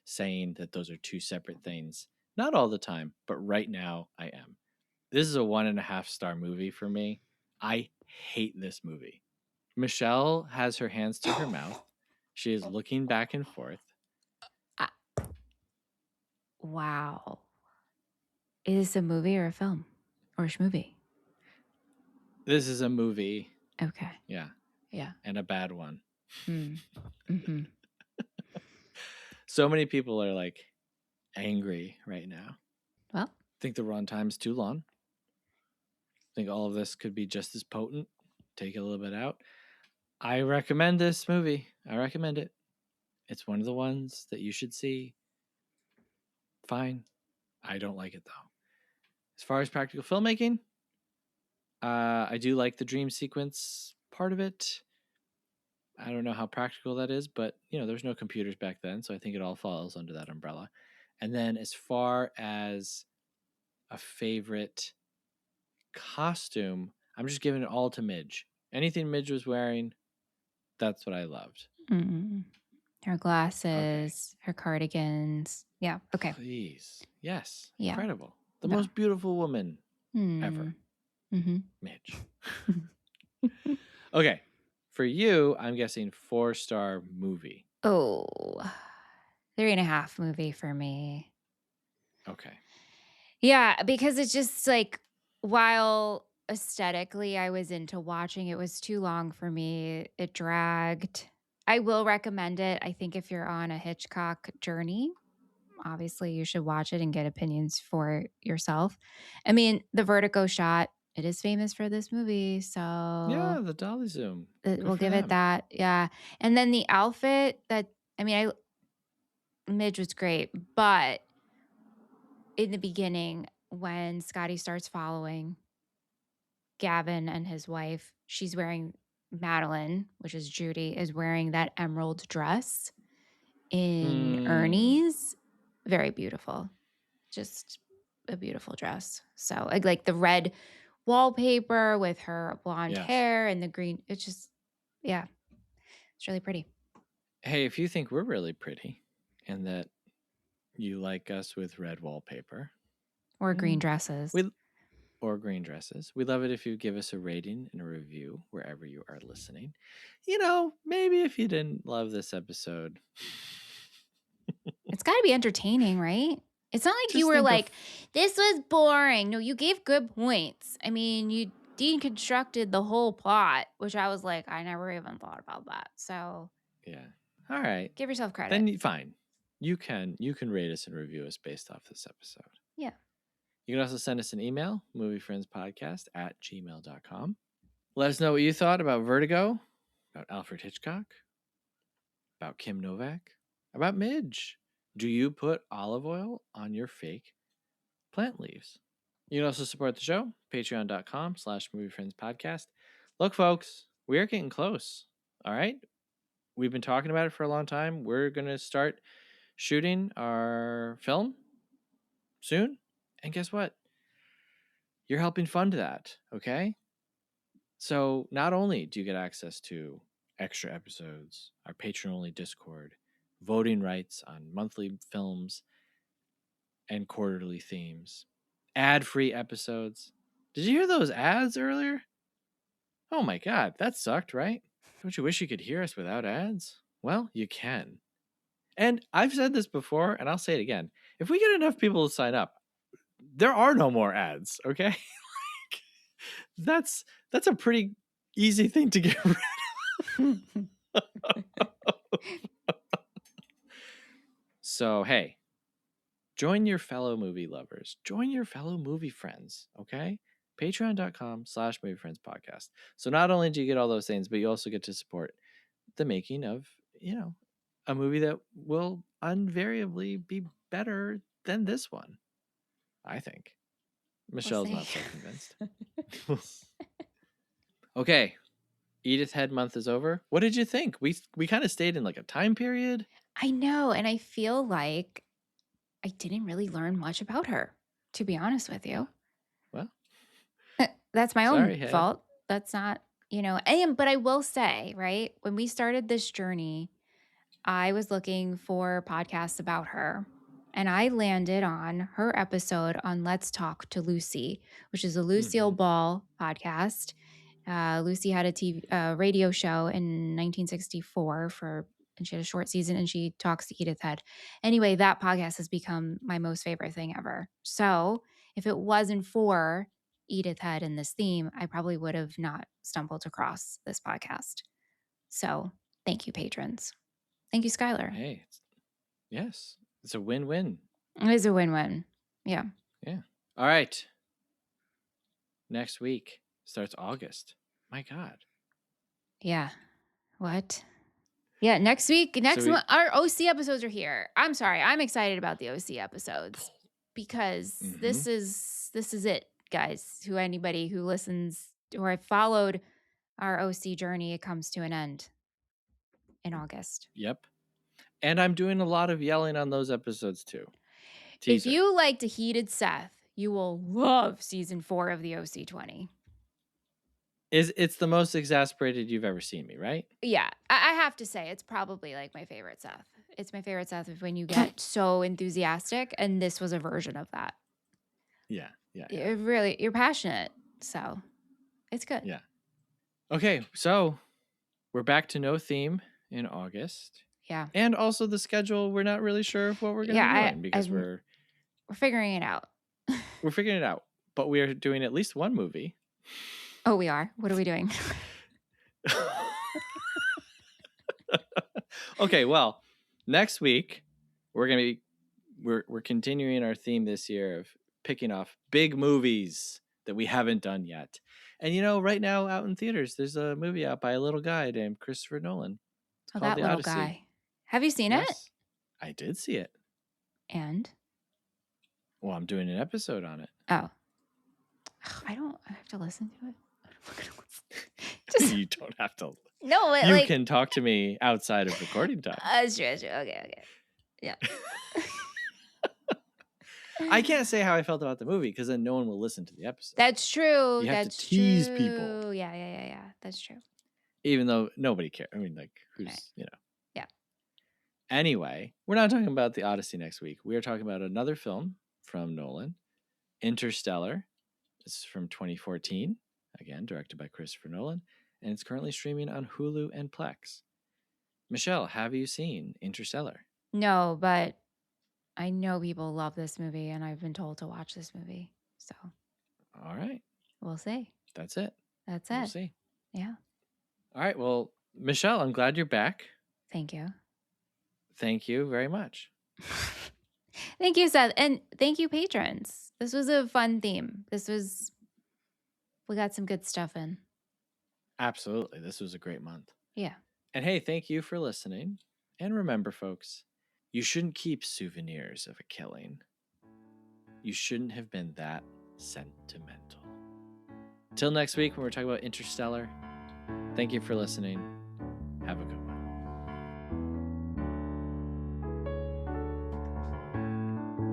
saying that those are two separate things. Not all the time, but right now I am. This is a 1.5-star movie for me. I hate this movie. Michelle has her hands to her mouth. She is looking back and forth. Wow. Is this a movie or a film? Or a movie? This is a movie. Okay. Yeah. Yeah. And a bad one. Mm-hmm. So many people are like angry right now. Well, I think the runtime's too long. I think all of this could be just as potent. Take it a little bit out. I recommend this movie. I recommend it. It's one of the ones that you should see. Fine. I don't like it though. As far as practical filmmaking, I do like the dream sequence part of it. I don't know how practical that is, but there's no computers back then, so I think it all falls under that umbrella. And then as far as a favorite costume, I'm just giving it all to Midge. Anything Midge was wearing, that's what I loved. Mm-hmm. Her glasses, her cardigans. Yeah. Okay. Please. Yes. Yeah. Incredible. The most beautiful woman ever. Mm-hmm. Midge. Okay. For you, I'm guessing 4-star movie. Oh, 3.5 movie for me. Okay. Yeah, because it's just like, while aesthetically I was into watching, it was too long for me. It dragged. I will recommend it. I think if you're on a Hitchcock journey, obviously you should watch it and get opinions for yourself. I mean, the Vertigo shot, it is famous for this movie. So yeah, the dolly zoom. We'll give it that. Yeah. And then the outfit Midge was great, but in the beginning, when Scotty starts following Gavin and his wife, she's wearing, Madeline, which is Judy, is wearing that emerald dress in Ernie's. Very beautiful. Just a beautiful dress. So like the red wallpaper with her blonde hair and the green. It's just, yeah, it's really pretty. Hey, if you think we're really pretty and that you like us with red wallpaper. Or green dresses. Or green dresses. We love it if you give us a rating and a review wherever you are listening. Maybe if you didn't love this episode. It's got to be entertaining, right? It's not like you were like, this was boring. No, you gave good points. I mean, you deconstructed the whole plot, which I was like, I never even thought about that. So yeah. All right. Give yourself credit. Then fine. You can rate us and review us based off this episode. Yeah. You can also send us an email, moviefriendspodcast@gmail.com. Let us know what you thought about Vertigo, about Alfred Hitchcock, about Kim Novak, about Midge. Do you put olive oil on your fake plant leaves? You can also support the show, patreon.com/moviefriendspodcast. Look, folks, we are getting close. All right? We've been talking about it for a long time. We're going to start shooting our film soon. And guess what? You're helping fund that, okay? So not only do you get access to extra episodes, our patron-only Discord, voting rights on monthly films and quarterly themes, ad-free episodes. Did you hear those ads earlier? Oh my God, that sucked, right? Don't you wish you could hear us without ads? Well, you can. And I've said this before, and I'll say it again. If we get enough people to sign up, there are no more ads, okay? That's a pretty easy thing to get rid of. So, hey, Join your fellow movie lovers. Join your fellow movie friends, okay? Patreon.com/moviefriendspodcast. So not only do you get all those things, but you also get to support the making of, a movie that will invariably be better than this one, I think. Michelle's not so convinced. Okay. Edith Head month is over. What did you think? We kind of stayed in like a time period. I know. And I feel like I didn't really learn much about her, to be honest with you. Well, that's my own fault. That's not, but I will say, right, when we started this journey, I was looking for podcasts about her, and I landed on her episode on Let's Talk to Lucy, which is a Lucille Ball podcast. Lucy had a radio show in 1964 and she had a short season, and she talks to Edith Head. Anyway, that podcast has become my most favorite thing ever. So if it wasn't for Edith Head and this theme, I probably would have not stumbled across this podcast. So thank you, patrons. Thank you, Skylar. Hey, yes, it's a win-win. It is a win-win. Yeah. Yeah. All right. Next week starts August. My God. Yeah. What? Yeah, next week, month, our OC episodes are here. I'm sorry. I'm excited about the OC episodes because this is it, guys. To anybody who listens or have followed our OC journey, it comes to an end in August. Yep. And I'm doing a lot of yelling on those episodes too. Teaser. If you liked a heated Seth, you will love season 4 of the OC 20. It's the most exasperated you've ever seen me, right? Yeah. I have to say, it's probably like my favorite Seth. It's my favorite Seth when you get so enthusiastic, and this was a version of that. Yeah. You're passionate, so it's good. Yeah. Okay, so we're back to no theme in August. Yeah. And also the schedule, we're not really sure of what we're going to be doing because we're figuring it out. We're figuring it out, but we are doing at least one movie. Oh, we are? What are we doing? Okay, well, next week we're continuing our theme this year of picking off big movies that we haven't done yet. And right now out in theaters, there's a movie out by a little guy named Christopher Nolan. It's called that The little Odyssey. Guy. Have you seen it? I did see it. And? Well, I'm doing an episode on it. Oh. I have to listen to it. You don't have to. No, you can talk to me outside of recording time. That's true. Okay. Yeah. I can't say how I felt about the movie because then no one will listen to the episode. That's true. You have to tease people. Yeah. That's true. Even though nobody cares. I mean, like, who's, Yeah. Anyway, we're not talking about The Odyssey next week. We are talking about another film from Nolan, Interstellar. It's from 2014. Again, directed by Christopher Nolan. And it's currently streaming on Hulu and Plex. Michelle, have you seen Interstellar? No, but I know people love this movie, and I've been told to watch this movie. So. All right. We'll see. That's it. We'll see. Yeah. All right. Well, Michelle, I'm glad you're back. Thank you. Thank you very much. Thank you, Seth. And thank you, patrons. This was a fun theme. We got some good stuff in. Absolutely. This was a great month. Yeah. And hey, thank you for listening. And remember, folks, you shouldn't keep souvenirs of a killing. You shouldn't have been that sentimental. Till next week when we're talking about Interstellar, thank you for listening. Have a good one.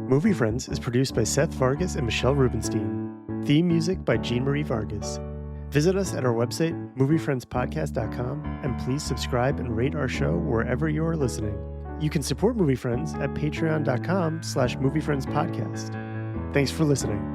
Movie Friends is produced by Seth Vargas and Michelle Rubenstein. Theme music by Jean Marie Vargas. Visit us at our website, moviefriendspodcast.com, and please subscribe and rate our show wherever you are listening. You can support Movie Friends at patreon.com/moviefriendspodcast. Thanks for listening.